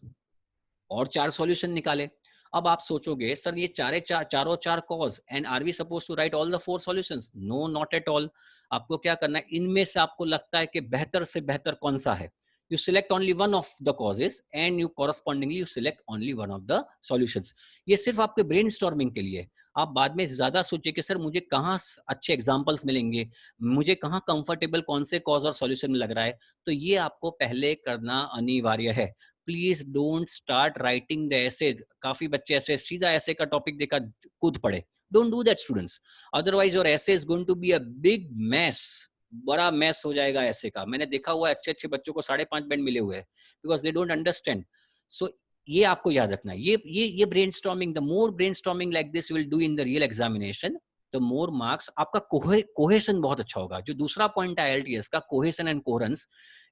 और 4 सॉल्यूशन निकाले. अब आप सोचोगे सर ये चारों चार cause and are we suppose to write all the 4 solutions? No, not at all. आपको क्या करना है, इनमें से आपको लगता है कि बेहतर से बेहतर कौन सा है, you select only one of the causes and you correspondingly you select only one of the solutions. ये सिर्फ आपके ब्रेनस्टॉर्मिंग के लिए. आप बाद में ज्यादा सोचिए कि सर मुझे कहाँ अच्छे एग्जांपल्स मिलेंगे, मुझे कहाँ कंफर्टेबल कौन से कॉज और सॉल्यूशन में लग रहा है, तो ये आपको पहले करना अनिवार्य है. Please don't start writing the ऐसे. काफी बच्चे ऐसे सीधा ऐसे का टॉपिक देखा कूद पड़े. Don't do that students, otherwise your essay is going to be a big mess. बड़ा मैस हो जाएगा ऐसे का. मैंने देखा हुआ है अच्छे अच्छे बच्चों को 5.5 बैंड मिले हुए हैं बिकॉज दे डोंट अंडरस्टैंड. सो ये आपको याद रखना है. ये brainstorming, the more brainstorming like this will do in the real examination, the more marks. आपका कोहेशन बहुत अच्छा होगा. जो दूसरा पॉइंट है IELTS का, cohesion and coherence,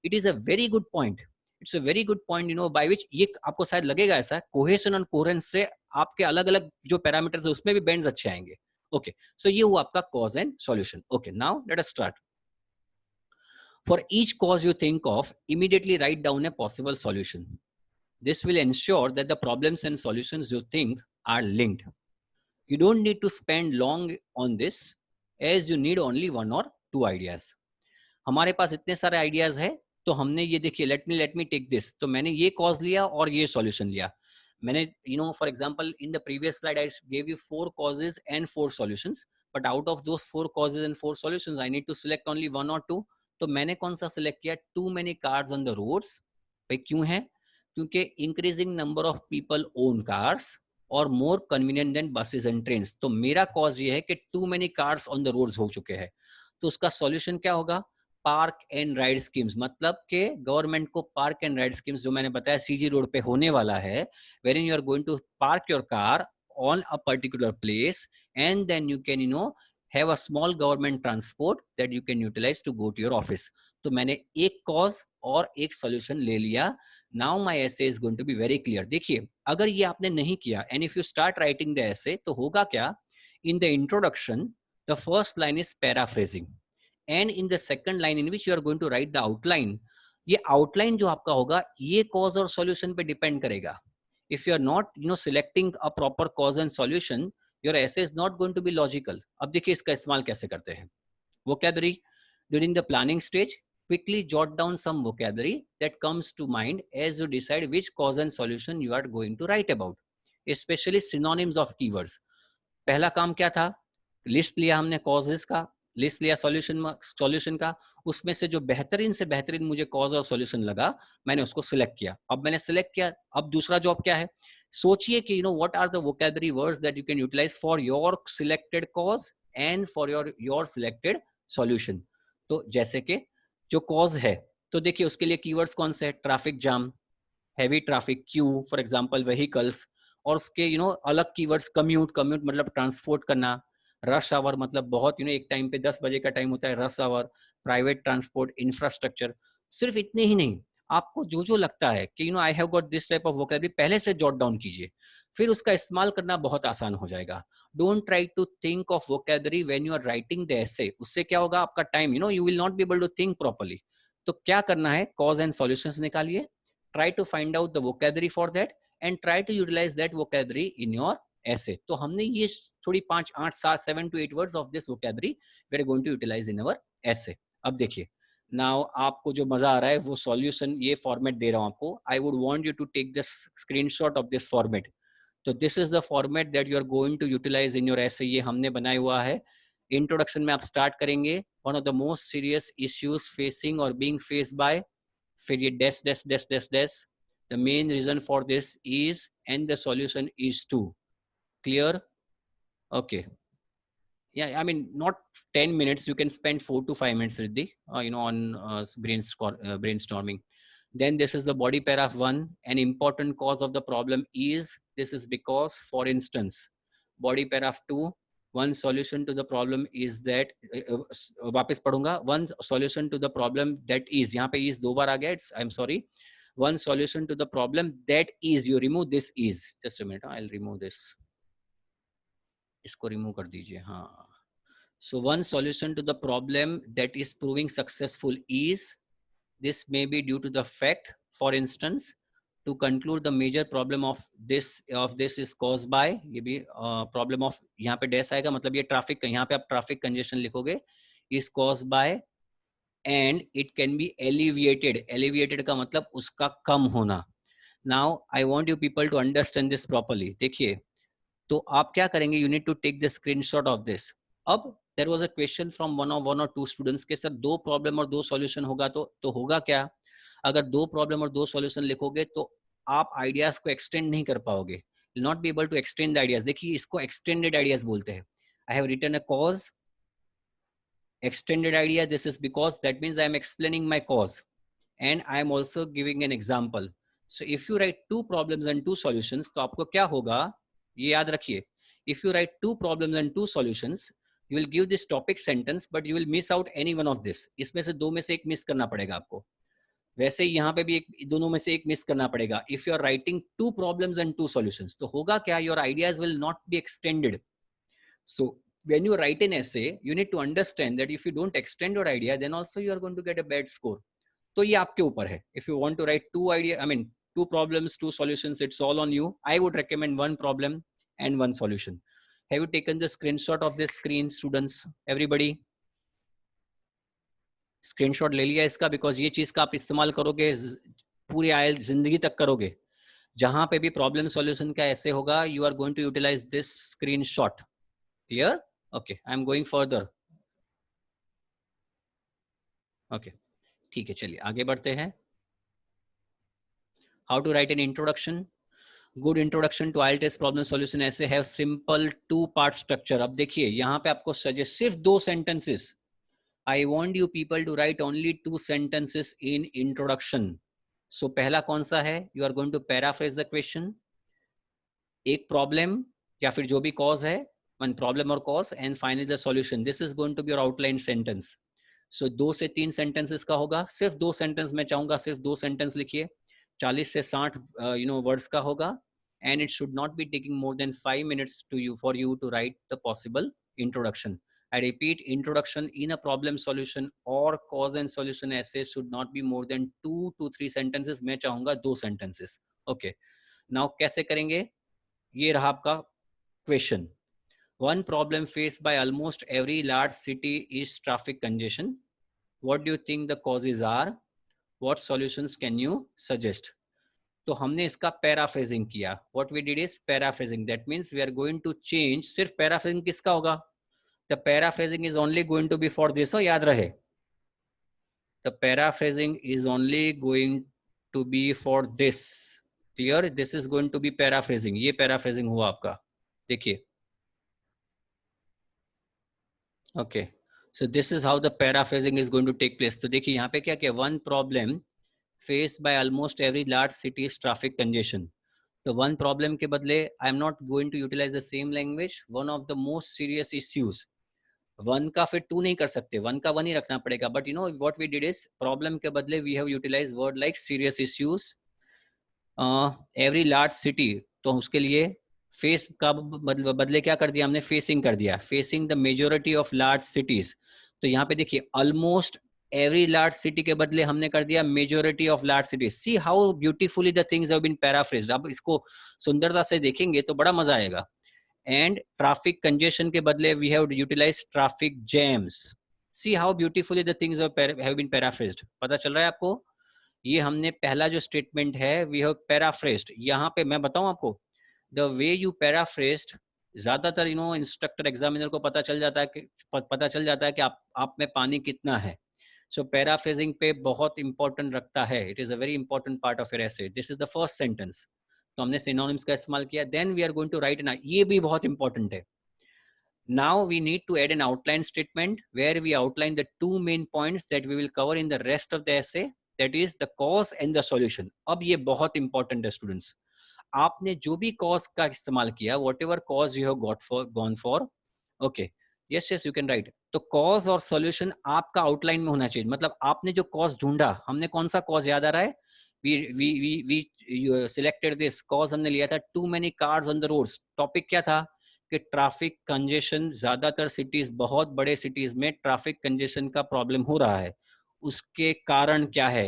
it is a very good point. It's a very good point, by which ये आपको शायद लगेगा ऐसा, कोहेशन एंड कोहेरेंस से आपके अलग अलग जो पैरामीटर्स है उसमें भी बैंड्स अच्छे आएंगे. ओके, सो ये हुआ आपका cause and solution. Okay, now let us start. For each cause you think of, immediately write down a possible solution. This will ensure that the problems and solutions you think are linked. You don't need to spend long on this as you need only 1 or 2 ideas. हमारे पास इतने सारे ideas है, तो हमने ये देखिए, let me take this, तो मैंने ये कॉज लिया और ये सॉल्यूशन लिया. मैंने for example in the previous slide I gave you 4 causes and 4 solutions, but out of those 4 causes and 4 solutions I need to select only 1 or 2. तो मैंने कौन सा सिलेक्ट किया? Too many cars on the roads. भाई क्यों है? क्योंकि increasing number of people own cars और more convenient than buses and train. तो मेरा कॉज ये है कि too many cars on the roads हो चुके हैं. तो उसका सॉल्यूशन क्या होगा? Park and ride schemes. मतलब के गवर्नमेंट को पार्क एंड राइड स्कीम्स, जो मैंने बताया CG रोड पे होने वाला है, wherein you are going to park your car on a particular place and then you can have a small government transport that you can utilize to go to your office. तो मैंने एक cause और एक solution ले लिया. Now my essay is going to be very clear. देखिए, अगर ये आपने नहीं किया and if you start writing the essay, तो होगा क्या? In the introduction, the first line is paraphrasing, and in the second line in which you are going to write the outline, ये outline जो आपका होगा, ये cause और solution पे depend करेगा. If you are not selecting a proper cause and solution, your essay is not going to be logical. अब देखिए इसका इस्तेमाल कैसे करते हैं. Vocabulary during the planning stage, quickly jot down some vocabulary that comes to mind as you decide which cause and solution you are going to write about, especially synonyms of keywords. पहला काम क्या था? List लिया हमने causes का, list लिया solution का, उसमें से जो बेहतरीन से बेहतरीन मुझे कॉज और सॉल्यूशन लगा, मैंने उसको सिलेक्ट किया. अब मैंने सिलेक्ट किया, अब दूसरा जॉब क्या है? सोचिए कि what are the vocabulary words that you can utilise for your selected cause and for your selected solution. तो जैसे कि जो कॉज है, तो देखिए उसके लिए कीवर्ड्स कौन से है? Traffic jam, heavy traffic, Q for example vehicles, और उसके अलग कीवर्ड्स, कम्यूट मतलब ट्रांसपोर्ट करना, रश आवर मतलब बहुत एक टाइम पे 10 बजे का टाइम होता है rush hour, private transport, infrastructure. सिर्फ इतने ही नहीं, आपको जो जो लगता है कि I have got this type of vocabulary, पहले से जॉट डाउन कीजिए, फिर उसका इस्तेमाल करना बहुत आसान हो जाएगा. Don't try to think of vocabulary when you are writing the essay. उससे क्या होगा? आपका time you will not be able to think properly. तो क्या करना है? कॉज एंड सॉल्यूशंस निकालिए, try to find out the vocabulary for that and try to utilize that vocabulary in your essay. तो हमने ये थोड़ी 5, 8, 7, 7 to 8 words of this vocabulary we are going to utilize in our essay. अब देखिए, now आपको जो मजा आ रहा है वो solution, ये format दे रहा हूँ आपको. I would want you to take this screenshot of this format. तो this is the format that you are going to utilize in your essay. ये हमने बनाया हुआ है. इंट्रोडक्शन में आप स्टार्ट करेंगे, one of the most serious issues facing or being faced by, फिर ये dash, the main reason for this is and the solution is to. Clear? Okay. Yeah, I mean, not 10 minutes. You can spend 4 to 5 minutes, Riddhi, on brainstorming. Then this is the body paragraph one. An important cause of the problem is, this is because, for instance, body paragraph two, one solution to the problem is that, वापस पढ़ूंगा, one solution to the problem that is, यहाँ पे is दो बार आ गया, I'm sorry. One solution to the problem that is, you remove this is, just a minute, I'll remove this. इसको remove कर दीजिए, हाँ. So one solution to the problem that is proving successful is, this may be due to the fact, for instance, to conclude the major problem of this is caused by, ये भी problem of, यहाँ पे dash आएगा, मतलब ये traffic, यहाँ पे आप traffic congestion लिखोगे, is caused by, and it can be alleviated. Alleviated का मतलब उसका कम होना. Now I want you people to understand this properly. देखिए, तो आप क्या करेंगे, you need to take the screenshot of this. अब there was a question from one or two students के सर दो प्रॉब्लम और दो सॉल्यूशन होगा तो होगा क्या? अगर दो प्रॉब्लम और दो सॉल्यूशन लिखोगे तो आप आइडियाज को एक्सटेंड नहीं कर पाओगे. You'll not be able to extend the ideas. देखिए, इसको extended ideas बोलते हैं. I have written a cause, extended idea. This is because that means I am explaining my cause and I am also giving an example. So if you write two problems and two solutions, तो आपको क्या होगा, ये याद रखिए. If you write two problems and two solutions, you will give this topic sentence, but you will miss out any one of this. इसमें से दो में से एक मिस करना पड़ेगा आपको. वैसे ही यहाँ पे भी एक, दोनों में से एक मिस करना पड़ेगा. If you are writing two problems and two solutions, तो होगा क्या, your ideas will not be extended. So when you write an essay, you need to understand that if you don't extend your idea, then also you are going to get a bad score. तो ये आपके ऊपर है. If you want to write two problems, two solutions, it's all on you. I would recommend one problem and one solution. Have you taken the screenshot of this screen, students? Everybody? Screenshot ले लिया इसका, because ये चीज का आप इस्तेमाल करोगे पूरी जिंदगी तक करोगे. जहां पे भी प्रॉब्लम सॉल्यूशन का ऐसे होगा, you are going to utilize this screenshot. Clear? Okay, I am going further. Okay, ठीक है, चलिए आगे बढ़ते हैं. How to write an introduction? Good introduction to IELTS problem solution ऐसे have simple two-part structure. अब देखिए, यहाँ पे आपको suggest सिर्फ दो sentences. I want you people to write only two sentences in introduction. So पहला कौन सा है? You are going to paraphrase the question. एक problem या फिर जो भी cause है, one problem or cause, and finally the solution. This is going to be your outline sentence. So 2 से 3 sentences का होगा. सिर्फ दो sentence मैं चाहूंगा, सिर्फ दो sentence लिखिए. 40 से 60 words का होगा. And it should not be taking more than 5 minutes for you to write the possible introduction. I repeat, introduction in a problem solution or cause and solution essay should not be more than 2 to 3 sentences. मैं चाहूंगा 2 sentences. Okay. Now कैसे करेंगे? ये रहा आपका question. One problem faced by almost every large city is traffic congestion. What do you think the causes are? What solutions can you suggest? तो हमने इसका पैराफ्रेजिंग किया. What we did is paraphrasing. That means we are going to change. सिर्फ paraphrasing किसका होगा? The paraphrasing is only going to be for this. हो याद रहे. The paraphrasing is only going to be for this. Clear? This is going to be paraphrasing. ये paraphrasing हुआ आपका. देखिए. Okay. So this is how the paraphrasing is going to take place. तो देखिए यहाँ पे क्या क्या? One problem faced by almost every large city is traffic congestion. तो one problem के बदले I am not going to utilize the same language. One of the most serious issues. One का फिर two नहीं कर सकते. One का one ही रखना पड़ेगा. But you know what we did is problem के बदले we have utilized word like serious issues. Every large city. तो उसके लिए face का बदले क्या कर दिया हमने? Facing कर दिया. Facing the majority of large cities. तो यहाँ पे देखिए almost every large city के बदले हमने कर दिया majority of large cities. See how beautifully the things have been paraphrased. अब इसको सुंदरता से देखेंगे तो बड़ा मजा आएगा. And traffic congestion के बदले we have utilized traffic jams. See how beautifully the things have been paraphrased. पता चल रहा है आपको? ये हमने पहला जो स्टेटमेंट है we have paraphrased. यहाँ पे मैं बताऊं आपको, the way you paraphrased, ज्यादातर इंस्ट्रक्टर एग्जामिनर को पता चल जाता है कि आप में पानी कितना है. So paraphrasing पे बहुत important रखता है. It is a very important part of your essay. This is the first sentence. तो हमने synonyms का इस्तेमाल किया. Then we are going to write ये भी बहुत important है. Now we need to add an outline statement where we outline the two main points that we will cover in the rest of the essay, that is the cause and the solution. अब ये बहुत important है students. आपने जो भी cause का इस्तेमाल किया, whatever cause you have gone for, okay, yes you can write. तो cause और solution आपका outline में होना चाहिए. मतलब आपने जो cause ढूंढा, हमने कौन सा cause याद आ रहा है? We selected this cause, हमने लिया था too many cars on the roads. Topic क्या था? कि ट्रैफिक कंजेशन, ज्यादातर सिटीज, बहुत बड़े सिटीज में ट्रैफिक कंजेशन का प्रॉब्लम हो रहा है, उसके कारण क्या है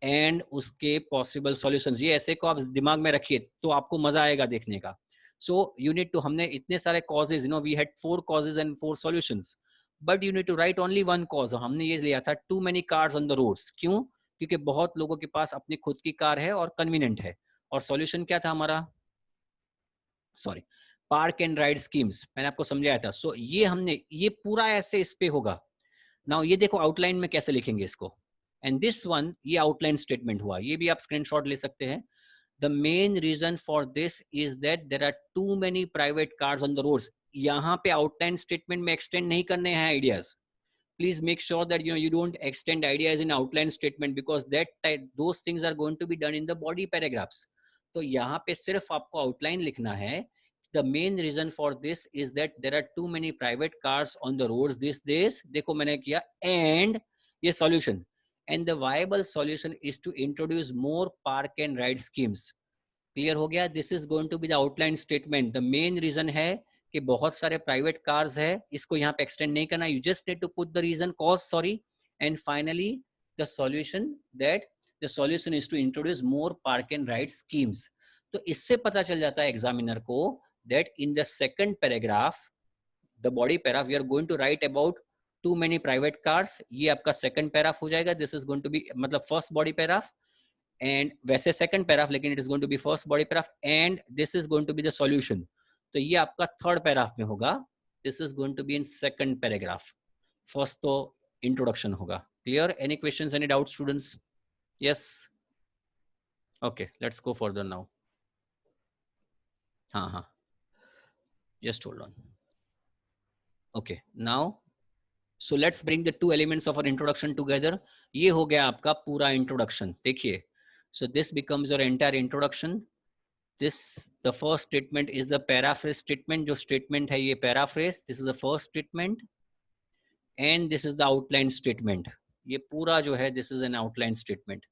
एंड उसके पॉसिबल सॉल्यूशंस। ये ऐसे को आप दिमाग में रखिए तो आपको मजा आएगा देखने का। सो यू नीड टू, हमने इतने सारे causes, we had 4 causes and 4 solutions, but you need to write only one cause. हमने ये लिया था too many cars on the roads. क्यों? क्योंकि बहुत लोगों के पास अपनी खुद की कार है और कन्वीनियंट है। और सॉल्यूशन क्या था हमारा? Sorry, park and ride schemes, मैंने आपको समझाया था। सो ये हमने, ये पूरा ऐसे इस पे होगा। नाउ ये देखो आउटलाइन में कैसे लिखेंगे इसको। एंड दिस वन, ये आउटलाइन स्टेटमेंट हुआ, ये भी आप स्क्रीनशॉट ले सकते हैं। The main reason for this is that there are too many private cars on the roads. यहाँ पे आउटलाइन स्टेटमेंट में एक्सटेंड नहीं करने हैं ideas. Please make sure that you don't extend ideas in outline statement, because those things are going to be done in the body paragraphs. तो यहाँ पे सिर्फ आपको आउटलाइन लिखना है। The main reason for this is that there are too many private cars on the roads these days. देखो मैंने किया and ये solution, and the viable solution is to introduce more park and ride schemes. Clear हो गया? This is going to be the outline statement. The main reason है कि बहुत सारे प्राइवेट कार्स है, इसको यहाँ पे एक्सटेंड नहीं करना। You just need to put the reason, cause, sorry, and finally the solution, that the solution is to introduce more park and ride schemes. तो इससे पता चल जाता है एग्जामिनर को that in the second paragraph, the body paragraph, we are going to write about too many private cars. ये आपका second paragraph हो जाएगा। This is going to be, मतलब फर्स्ट बॉडी पैराग्राफ, एंड वैसे सेकंड पैराग्राफ, लेकिन it is going to be first body paragraph, and this is going to be the solution. तो ये आपका थर्ड पैराग्राफ में होगा। This is going to be in second paragraph. First तो introduction होगा। Clear? Any questions, any doubt students? Yes, okay, let's go further now. हाँ हाँ, just hold on. Okay, now so let's bring the two elements of our introduction together. ये हो गया आपका पूरा introduction. देखिए, so this becomes your entire introduction. This, the first statement is the paraphrase statement. जो statement है ये paraphrase, this is the first statement, and this is the outline statement. ये पूरा जो है, this is an outline statement.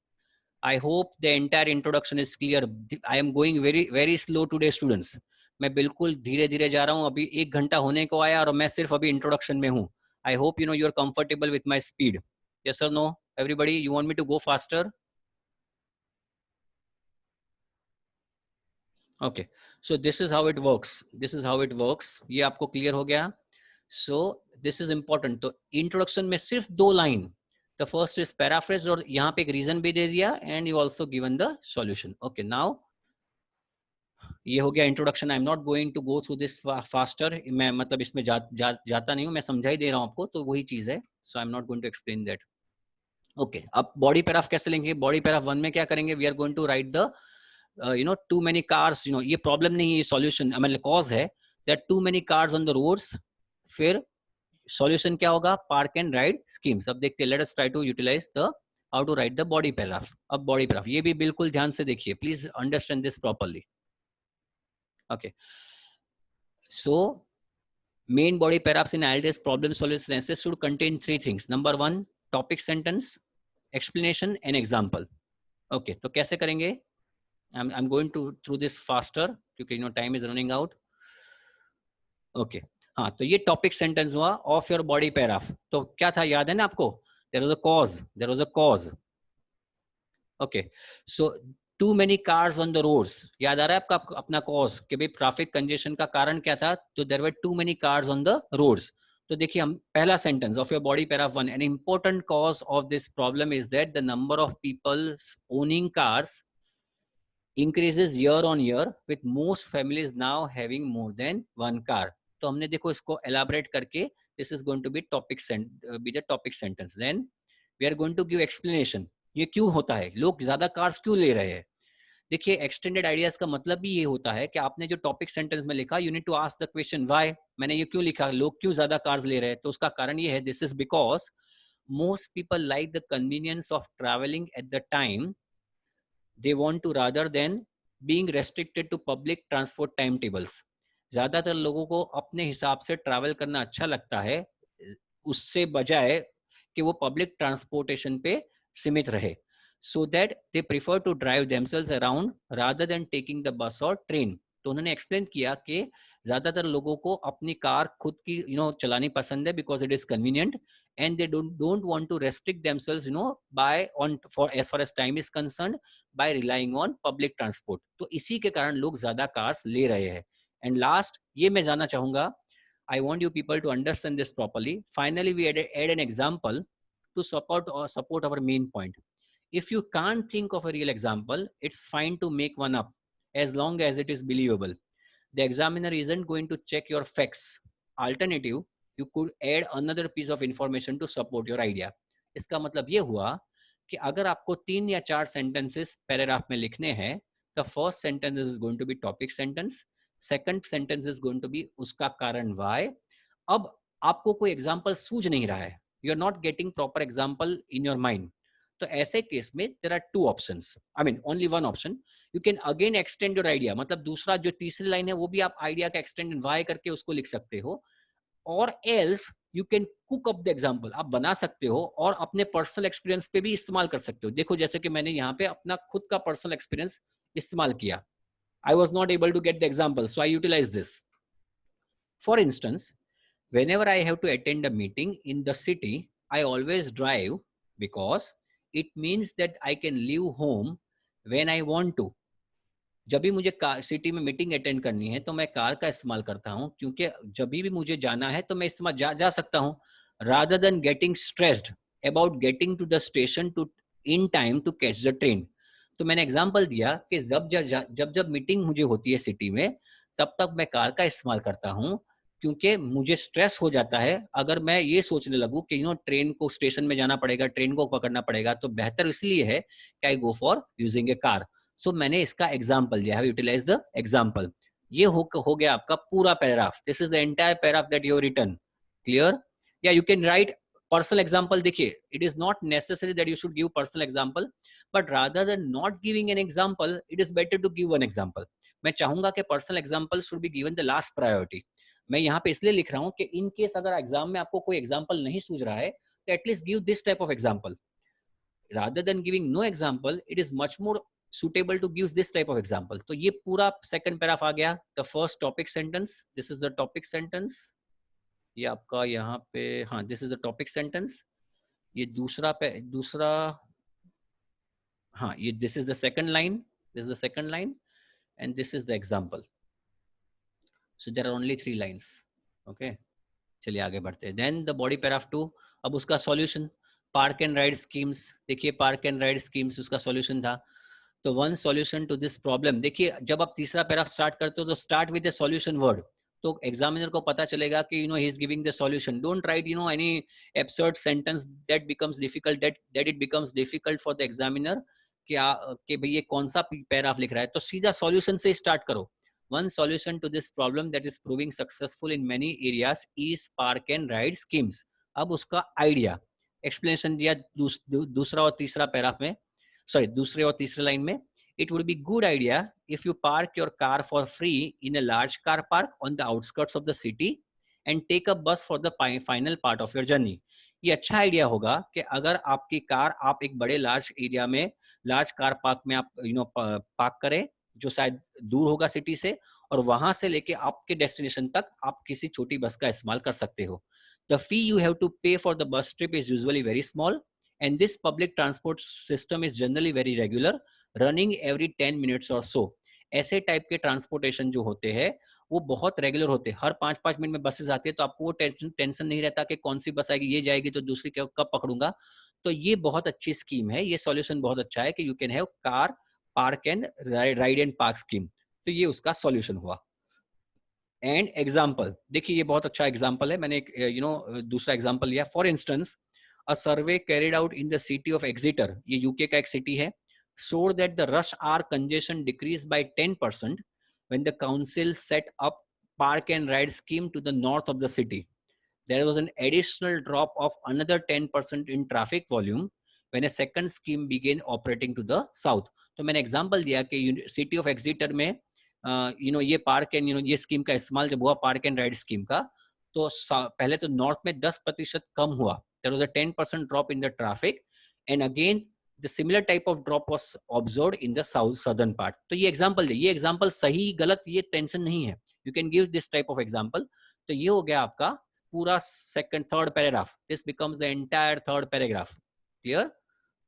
I hope the entire introduction is clear. I am going very slow today students. मैं बिल्कुल धीरे धीरे जा रहा हूँ। अभी 1 घंटा होने को आया और मैं सिर्फ अभी इंट्रोडक्शन में हूँ। I hope you are comfortable with my speed. Yes or no? Everybody, you want me to go faster? Okay, so this is how it works. This is how it works. ये आपको clear हो गया? So this is important. तो introduction में सिर्फ 2 line. The first is paraphrase और यहाँ पे एक reason भी दे दिया, and you also given the solution. Okay, now ये हो गया introduction. I'm not going to go through this faster. मैं मतलब इसमें जाता नहीं हूँ, मैं समझा ही दे रहा हूँ आपको, तो वही चीज है. So I'm not going to explain that. Okay, अब body paragraph कैसे लेंगे? Body paragraph 1 में क्या करेंगे? We are going to write the too many cars, ये प्रॉब्लम नहीं है, ये सॉल्यूशन, मतलब कॉज है, that too many cars on the roads. फिर सॉल्यूशन क्या होगा? Park and ride schemes. अब देखते हैं, let us try to utilize the how to write the body paragraph. अब बॉडी पैराग्राफ ये भी बिल्कुल ध्यान से देखिए, please understand this properly. Okay, so main body paragraphs in IELTS problem solution essays should contain 3 things. Number 1, topic sentence, explanation and example. Okay, तो कैसे करेंगे? I'm going to through this faster क्योंकि time is running out. Okay, हाँ, तो ये topic sentence हुआ of your body paragraph. तो क्या था, याद है ना आपको? There was a cause. Okay, so too many cars on the roads, याद आ रहा है आपका अपना कॉज कि भाई ट्रैफिक कंजेशन का कारण क्या था? तो there were too many cars on the roads. तो देखिए, हम पहला sentence of your body paragraph 1, an important cause of this problem is that the number of people owning cars increases year on year with most families now having more than one car. तो हमने देखो इसको elaborate करके, this is going to be be the topic sentence. Then we are going to give explanation. ये क्यों होता है, लोग ज्यादा cars क्यों ले रहे हैं? देखिए एक्सटेंडेड आइडियाज का मतलब भी ये होता है कि आपने जो टॉपिक सेंटेंस में लिखा, you need to ask the question why, मैंने ये क्यों लिखा, लोग क्यों ज्यादा कार्स ले रहे हैं, तो उसका कारण ये है, this is because most people like the convenience of traveling at the time they want to rather than being restricted to public transport timetables. ज्यादातर लोगों को अपने हिसाब से ट्रैवल करना अच्छा लगता है, उससे बजाय कि वो पब्लिक ट्रांसपोर्टेशन पे सीमित रहे, so that they prefer to drive themselves around rather than taking the bus or train. तो उन्होंने एक्सप्लेन किया कि ज्यादातर लोगों को अपनी कार खुद की चलानी पसंद है, because it is convenient, and they don't want to restrict themselves by on for as far as time is concerned by relying on public transport. तो इसी के कारण लोग ज्यादा कार्स ले रहे हैं. एंड लास्ट ये मैं जानना चाहूंगा, I want you people to understand this properly. Finally, we add an example to support our main point. If you can't think of a real example, it's fine to make one up as long as it is believable. The examiner isn't going to check your facts. Alternative, you could add another piece of information to support your idea. इसका मतलब ये हुआ कि अगर आपको 3 या 4 sentences paragraph में लिखने हैं, the first sentence is going to be topic sentence, second sentence is going to be उसका कारण why. अब आपको कोई एग्जाम्पल सूझ नहीं रहा है, you are not getting proper example in your mind, तो ऐसे केस में there are 2 options, I mean only 1 option. You can again extend your idea, मतलब दूसरा जो तीसरी लाइन है वो भी आप आइडिया का एक्सटेंड एंड वाई करके उसको लिख सकते हो, और else you can cook up the example, आप बना सकते हो और अपने पर्सनल एक्सपीरियंस पे भी इस्तेमाल कर सकते हो. देखो जैसे कि मैंने यहाँ पे अपना खुद का पर्सनल एक्सपीरियंस इस्तेमाल किया. I was not able to get the example, so I utilize this. For instance, whenever I have to attend a meeting in the city, I always drive because it means that I can leave home when I want to. जब भी मुझे city में meeting attend करनी है तो मैं car का इस्तेमाल करता हूँ, क्योंकि जब भी मुझे जाना है तो मैं इस्तेमाल जा सकता हूँ, rather than getting stressed about getting to the station to in time to catch the train. तो मैंने एग्जांपल दिया कि जब मीटिंग मुझे होती है सिटी में, तब तक मैं कार का इस्तेमाल करता हूँ, क्योंकि मुझे स्ट्रेस हो जाता है अगर मैं ये सोचने लगूं कि ट्रेन को स्टेशन में जाना पड़ेगा, ट्रेन को पकड़ना पड़ेगा, तो बेहतर इसलिए है कि I go for using a car. So मैंने इसका एग्जाम्पल दिया है, यूटिलाइज द एग्जाम्पल. ये हो गया आपका पूरा paragraph. This is the entire paragraph that you written. Clear? या you can write personal example. देखिए, it is not necessary that you should give personal example, but rather than not giving an example, it is better to give one example. मैं चाहूंगा कि personal example should be given the last priority. मैं यहाँ पे इसलिए लिख रहा हूँ कि इन केस अगर एग्जाम में आपको कोई एग्जाम्पल नहीं सूझ रहा है, तो at least give this type of example. rather than giving no example, it is much more suitable to give this type of example. तो ये पूरा सेकंड पैराग्राफ आ गया. the first topic sentence, this is the topic sentence. ये आपका यहाँ पे, हाँ, this is the topic sentence. ये दूसरा, हाँ, ये this is the second line, this is the second line, and this is the example. So there are only 3 lines. Okay, चलिए आगे बढ़ते हैं. Then the body paragraph 2, अब उसका solution, park and ride schemes. देखिए पार्क एंड राइड स्कीम्स उसका solution था. तो one solution to this problem. देखिए जब आप तीसरा पैराग्राफ स्टार्ट करते हो तो start with the solution word, तो एग्जामिनर को पता चलेगा कि he is giving the solution. Don't write any absurd sentence that becomes difficult, that it becomes difficult for the examiner कि भाई ये कौन सा पैराग्राफ लिख रहा है. तो सीधा सॉल्यूशन से स्टार्ट करो. One solution to this problem that is proving successful in many areas is park and ride schemes. अब उसका आइडिया एक्सप्लेनेशन दिया दूसरा और तीसरा पैराग्राफ में, सॉरी दूसरे और तीसरे लाइन में. It would be good idea if you park your car for free in a large car park on the outskirts of the city and take a bus for the final part of your journey. ये अच्छा idea होगा कि अगर आपकी car आप एक बड़े large area में, लार्ज कार पार्क में आप पार्क करें, जो शायद दूर होगा सिटी से, और वहां से लेके आपके डेस्टिनेशन तक आप किसी छोटी बस का इस्तेमाल कर सकते हो. The fee you have to pay for the bus trip is usually very small, and this public transport system is generally very regular, running every 10 minutes or so. ऐसे टाइप के ट्रांसपोर्टेशन जो होते हैं वो बहुत रेगुलर होते हैं, हर 5-5 minute में बसेस आती है, तो आपको वो टेंशन नहीं रहता कि कौन सी बस आएगी, ये जाएगी तो दूसरी कब पकड़ूंगा. तो ये बहुत अच्छी स्कीम है, ये सॉल्यूशन बहुत अच्छा है कि you can have car park and ride and park scheme. तो ये उसका सॉल्यूशन हुआ. एंड एग्जाम्पल, देखिए ये बहुत अच्छा एग्जाम्पल है. मैंने एक दूसरा एग्जाम्पल लिया. For instance, a survey carried out in the city of Exeter. ये यूके का एक सिटी है. showed that the rush hour congestion decreased by 10% when the council set up park and ride scheme to the north of the city. There was an additional drop of another 10% in traffic volume when a second scheme began operating to the south. तो मैंने example दिया कि city of एक्सिटर में ये park and ये scheme का इस्तेमाल जब हुआ पार्क एंड राइड स्कीम का, तो पहले तो नॉर्थ में 10% कम हुआ. There was a 10% drop in the traffic, and again the similar type of drop was observed in the southern part. तो ये एग्जांपल है, ये एग्जांपल सही गलत ये टेंशन नहीं है. You can give this type of example. तो ये हो गया आपका पूरा second third paragraph. This becomes the entire third paragraph. Clear?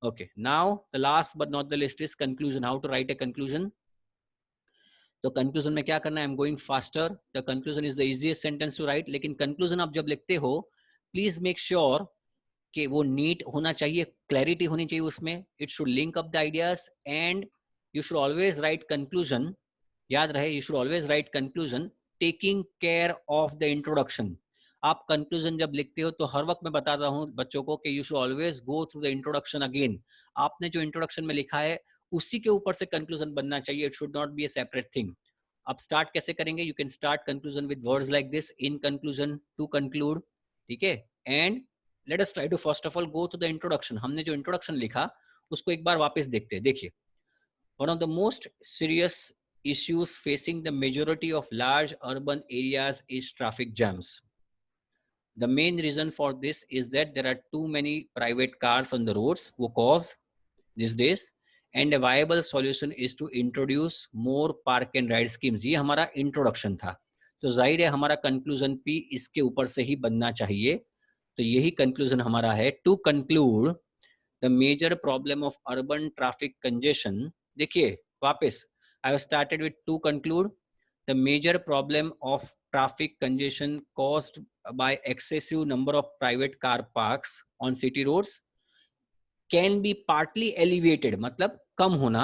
Okay. Now the last but not the least is conclusion. How to write a conclusion? तो conclusion में क्या करना है? I am going faster. The conclusion is the easiest sentence to write. लेकिन conclusion आप जब लिखते हो प्लीज मेक श्योर कि वो नीट होना चाहिए, क्लैरिटी होनी चाहिए उसमें. It should link up the ideas and you should always right conclusion. याद रहे, you should always right conclusion taking care of the introduction. आप कंक्लूजन जब लिखते हो तो हर वक्त मैं बताता हूँ बच्चों को कि you should always go through the introduction again. आपने जो इंट्रोडक्शन में लिखा है उसी के ऊपर से कंक्लूजन बनना चाहिए. It should not be a separate thing. आप स्टार्ट कैसे करेंगे? You can start conclusion with words like this, in conclusion, to conclude. ठीक है. And let us try to first of all go to the introduction. हमने जो introduction लिखा उसको एक बार वापस देखते हैं. देखिए, one of the most serious issues facing the majority of large urban areas is traffic jams. The main reason for this is that there are too many private cars on the roads who cause these days, and a viable solution is to introduce more park and ride schemes. ये हमारा introduction था. तो जाहिर है हमारा conclusion भी इसके ऊपर से ही बनना चाहिए. तो यही conclusion हमारा है. To conclude, the major problem of urban traffic congestion. देखिए वापस I have started with to conclude. The major problem of traffic congestion caused by excessive number of private car parks on city roads can be partly alleviated, मतलब कम होना,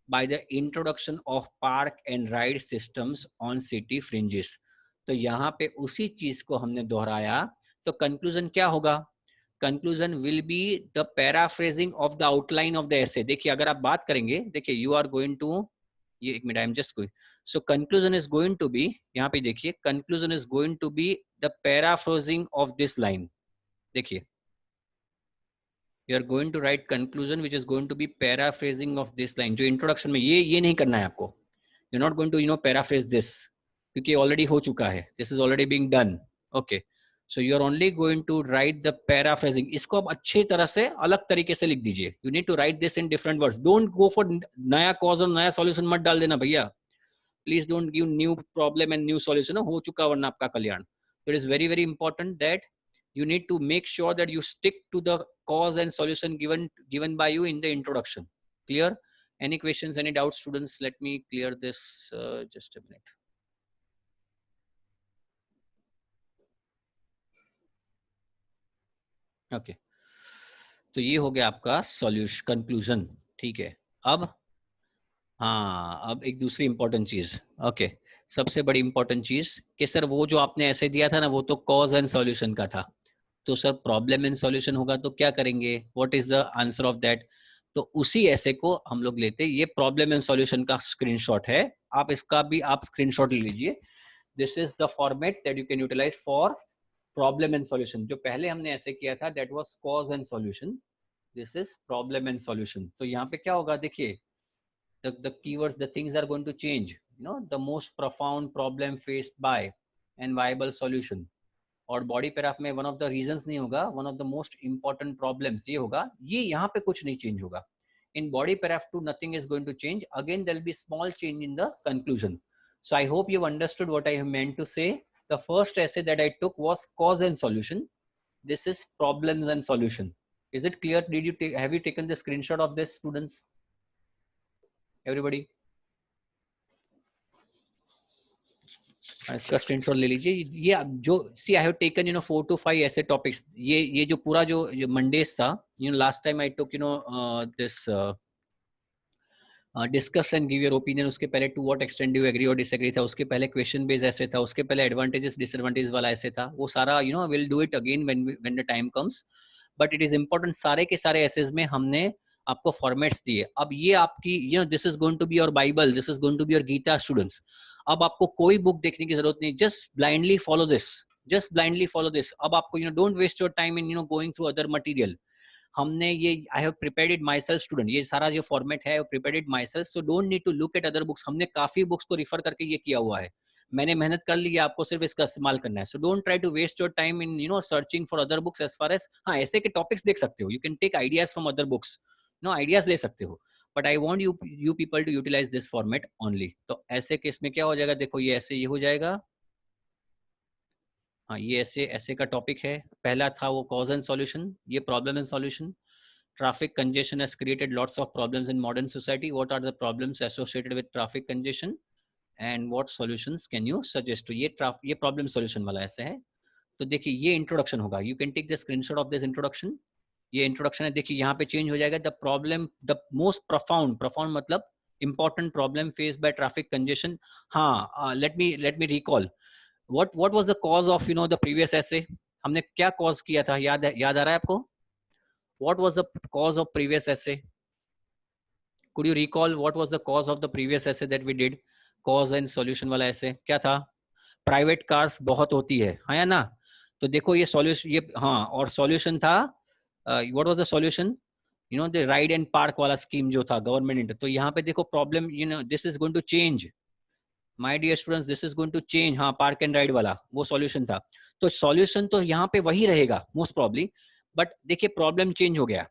by the introduction of park and ride systems on city fringes. तो यहाँ पे उसी चीज को हमने दोहराया. तो कंक्लूजन क्या होगा? Conclusion will be the paraphrasing of the outline of the essay. देखिए अगर आप बात करेंगे, देखिए यू आर गोइंग टू, ये एक minute, I am just going. So conclusion is going to be, यहाँ पे देखिए, conclusion is going to be the paraphrasing of this line. देखिए, you are going to write conclusion which is going to be paraphrasing of this line. जो introduction में ये नहीं करना है आपको. You're not going to paraphrase this क्योंकि already हो चुका है. This is already being done. Okay. So you are only going to write the paraphrasing. इसको आप अच्छी तरह से अलग तरीके से लिख दीजिए. You need to write this in different words. Don't go for नया cause और नया solution मत डाल देना भैया. Please don't give new problem and new solution. हो चुका वरना आपका कल्याण. It is very very important that you need to make sure that you stick to the cause and solution given by you in the introduction. Clear? Any questions, any doubts, students? Let me clear this just a minute. Okay. तो ये हो गया आपका solution, conclusion. ठीक है. अब हाँ, अब एक दूसरी इंपॉर्टेंट चीज. ओके. सबसे बड़ी इंपॉर्टेंट चीज कि सर वो जो आपने ऐसे दिया था ना, वो तो कॉज एंड सॉल्यूशन का था. तो सर प्रॉब्लम एंड सॉल्यूशन होगा तो क्या करेंगे? What is the answer of that? तो उसी ऐसे को हम लोग लेते हैं. ये प्रॉब्लम एंड सॉल्यूशन का स्क्रीनशॉट है. आप इसका भी आप स्क्रीनशॉट ले लीजिए. This is the format that you can utilise for problem and solution. जो पहले हमने ऐसे किया था that was cause and solution. This is problem and solution. तो यहाँ पे क्या होगा? देखिए, the keywords, the things are going to change. The most profound problem faced by and viable solution. और बॉडी पैराग्राफ में वन ऑफ द रीजंस नहीं होगा, one of the most important problems ये होगा. ये यहाँ पे कुछ नहीं चेंज होगा. In body paragraph two nothing is going to change. Again there will be small change in the conclusion. So I hope you understood what I have meant to say. The first essay that I took was cause and solution. This is problems and solution. Is it clear? Did you have you taken the screenshot of this, students? Everybody? इसका screenshot ले लीजिए. ये जो सी I have taken 4 to 5 ऐसे topics. ये जो पूरा जो मंडेज था, last time I took this discuss and give your opinion. उसके पहले to what extent do you agree और डिसएग्री था. उसके पहले क्वेश्चन बेस्ड ऐसे था. उसके पहले एडवांटेजेस डिसएडवांटेजेस वाला ऐसे था. वो सारा will do it again when the time comes. But it is important, सारे के सारे एसेज में हमने आपको फॉर्मेट्स दिए, अब ये आपकी you know this is going to be your Bible, this is going to be your Gita students. अब आपको कोई बुक देखने की जरूरत नहीं, just blindly follow this, just blindly follow this. अब आपको don't waste your time in going through other material. हमने ये I have prepared it myself student, ये सारा जो फॉर्मेट है prepared it myself, so don't need to look at other books. हमने काफी बुक्स को रिफर करके ये किया हुआ है, मैंने मेहनत कर ली है, आपको सिर्फ इसका इस्तेमाल करना है। So don't try to waste your time in searching for other books as far as, हाँ ऐसे के टॉपिक्स देख सकते हो, you can take ideas from other books, ideas ले सकते हो, but I want you people to utilize this format only. तो ऐसे केस में क्या हो जाएगा, देखो ये ऐसे ये हो जाएगा, हाँ ये ऐसे ऐसे का टॉपिक है। पहला था वो कॉज एंड सॉल्यूशन, ये problem and solution. Traffic congestion has created lots of problems in modern society. What are the problems associated with traffic congestion and what solutions can you suggest? तो ये problem solution वाला ऐसे है। तो देखिए ये introduction होगा, you can take the screenshot of this introduction। ये इंट्रोडक्शन है, देखिए यहाँ पे चेंज हो जाएगा, the problem the most profound मतलब important problem faced by traffic congestion। हाँ let me recall what was the cause of the previous essay। हमने क्या cause किया था, याद आ रहा है आपको? What was the cause of previous essay? Could you recall what was the cause of the previous essay that we did? Cause and solution वाला essay क्या था? प्राइवेट कार्स बहुत होती है, हाँ या ना? तो देखो ये सॉल्यूशन, ये हाँ, और सॉल्यूशन था what was the solution, the ride and park वाला स्कीम जो था गवर्नमेंट। तो यहाँ पे देखो problem, this is going to change my dear students, this is going to change. हाँ पार्क एंड राइड वाला वो सॉल्यूशन था। तो सॉल्यूशन तो यहाँ पे वही रहेगा मोस्ट प्रॉब्ली, बट देखिए प्रॉब्लम चेंज हो गया।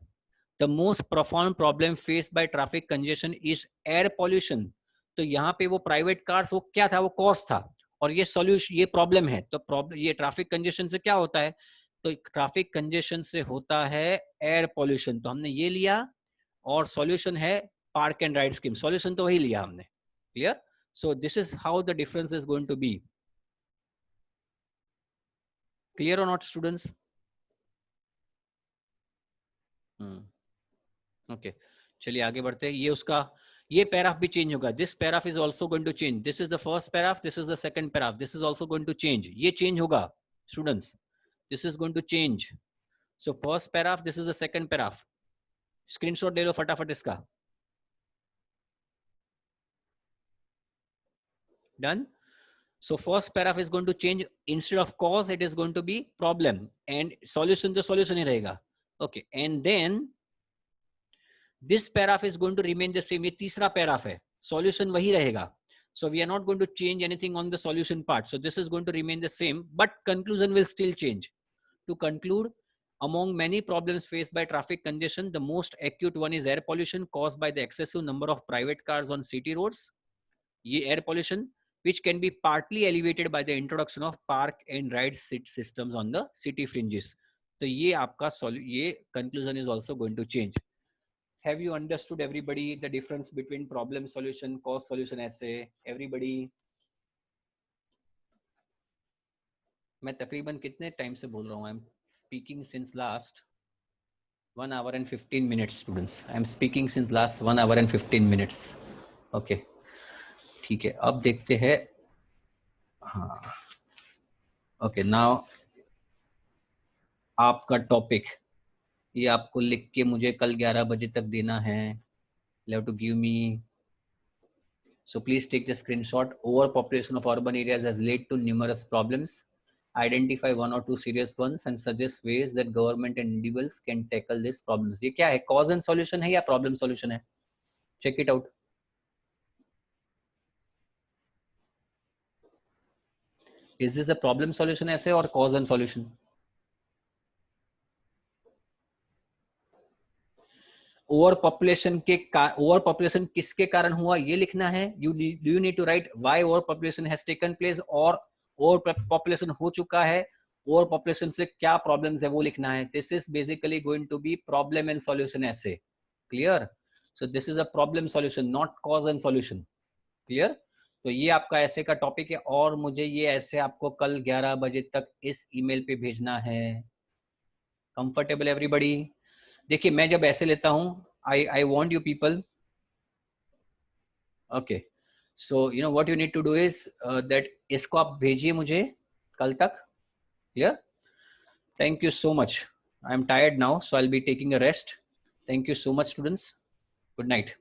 The most profound problem faced by traffic congestion is air pollution। तो यहाँ पे वो प्राइवेट कार्स वो क्या था, वो कॉज था, और ये सॉल्यूशन ये प्रॉब्लम है। तो प्रॉब्लम ये ट्रैफिक कंजेशन से क्या होता है, तो ट्रैफिक कंजेशन से होता है एयर पॉल्यूशन, तो हमने ये लिया, और सॉल्यूशन है park and ride scheme, solution तो वही लिया हमने। Clear? So this is how the difference is going to be. Clear और नॉट स्टूडेंट्स? ओके चलिए आगे बढ़ते हैं। ये उसका ये पैराफ भी चेंज होगा, this paragraph is also going to change, this is the first paragraph, this is the second paragraph, this is also going to change, ये चेंज होगा students, this is going to change. So first paragraph, this is the second paragraph, screenshot ले लो फटाफट इसका। Done? So first paragraph is going to change, instead of cause it is going to be problem, and solution तो solution ही रहेगा। Okay, and then this paragraph is going to remain the same। ये तीसरा paragraph है, solution वही रहेगा। So we are not going to change anything on the solution part, so this is going to remain the same, but conclusion will still change. To conclude, among many problems faced by traffic congestion, the most acute one is air pollution caused by the excessive number of private cars on city roads। ये air pollution which can be partly alleviated by the introduction of park and ride systems on the city fringes। तो ये आपका ये conclusion is also going to change। Have you understood everybody the difference between problem solution, cause solution essay? Everybody? मैं तकरीबन कितने time से बोल रहा हूँ? I'm speaking since last 1 hour and 15 minutes students। I'm speaking since last 1 hour and 15 minutes। Okay, ठीक है, अब देखते हैं। हाँ ओके, नाउ आपका टॉपिक ये आपको लिख के मुझे कल 11 बजे तक देना है। You have to give me, so please take the screenshot। Overpopulation of urban areas has led to numerous problems। Identify one or two serious ones and suggest ways that government and individuals can tackle these problems। ये क्या है, cause and solution है या problem solution है? Check it out। Is this the problem solution essay or cause and solution? Overpopulation किसके कारण हुआ ये लिखना है। You need to write why overpopulation has taken place, और ओवर पॉपुलेशन हो चुका है, ओवर पॉपुलेशन से क्या प्रॉब्लम्स है वो लिखना है। This is basically going to be problem and solution essay. Clear? So this is a problem solution, not cause and solution. Clear? तो ये आपका ऐसे का टॉपिक है, और मुझे ये ऐसे आपको कल 11 बजे तक इस ईमेल पे भेजना है। Comfortable everybody? देखिए मैं जब ऐसे लेता हूं, I want you people, okay, so what you need to do is that इसको आप भेजिए मुझे कल तक। clear? Thank you so much। I am tired now, so I'll be taking a rest। Thank you so much, students. Good night.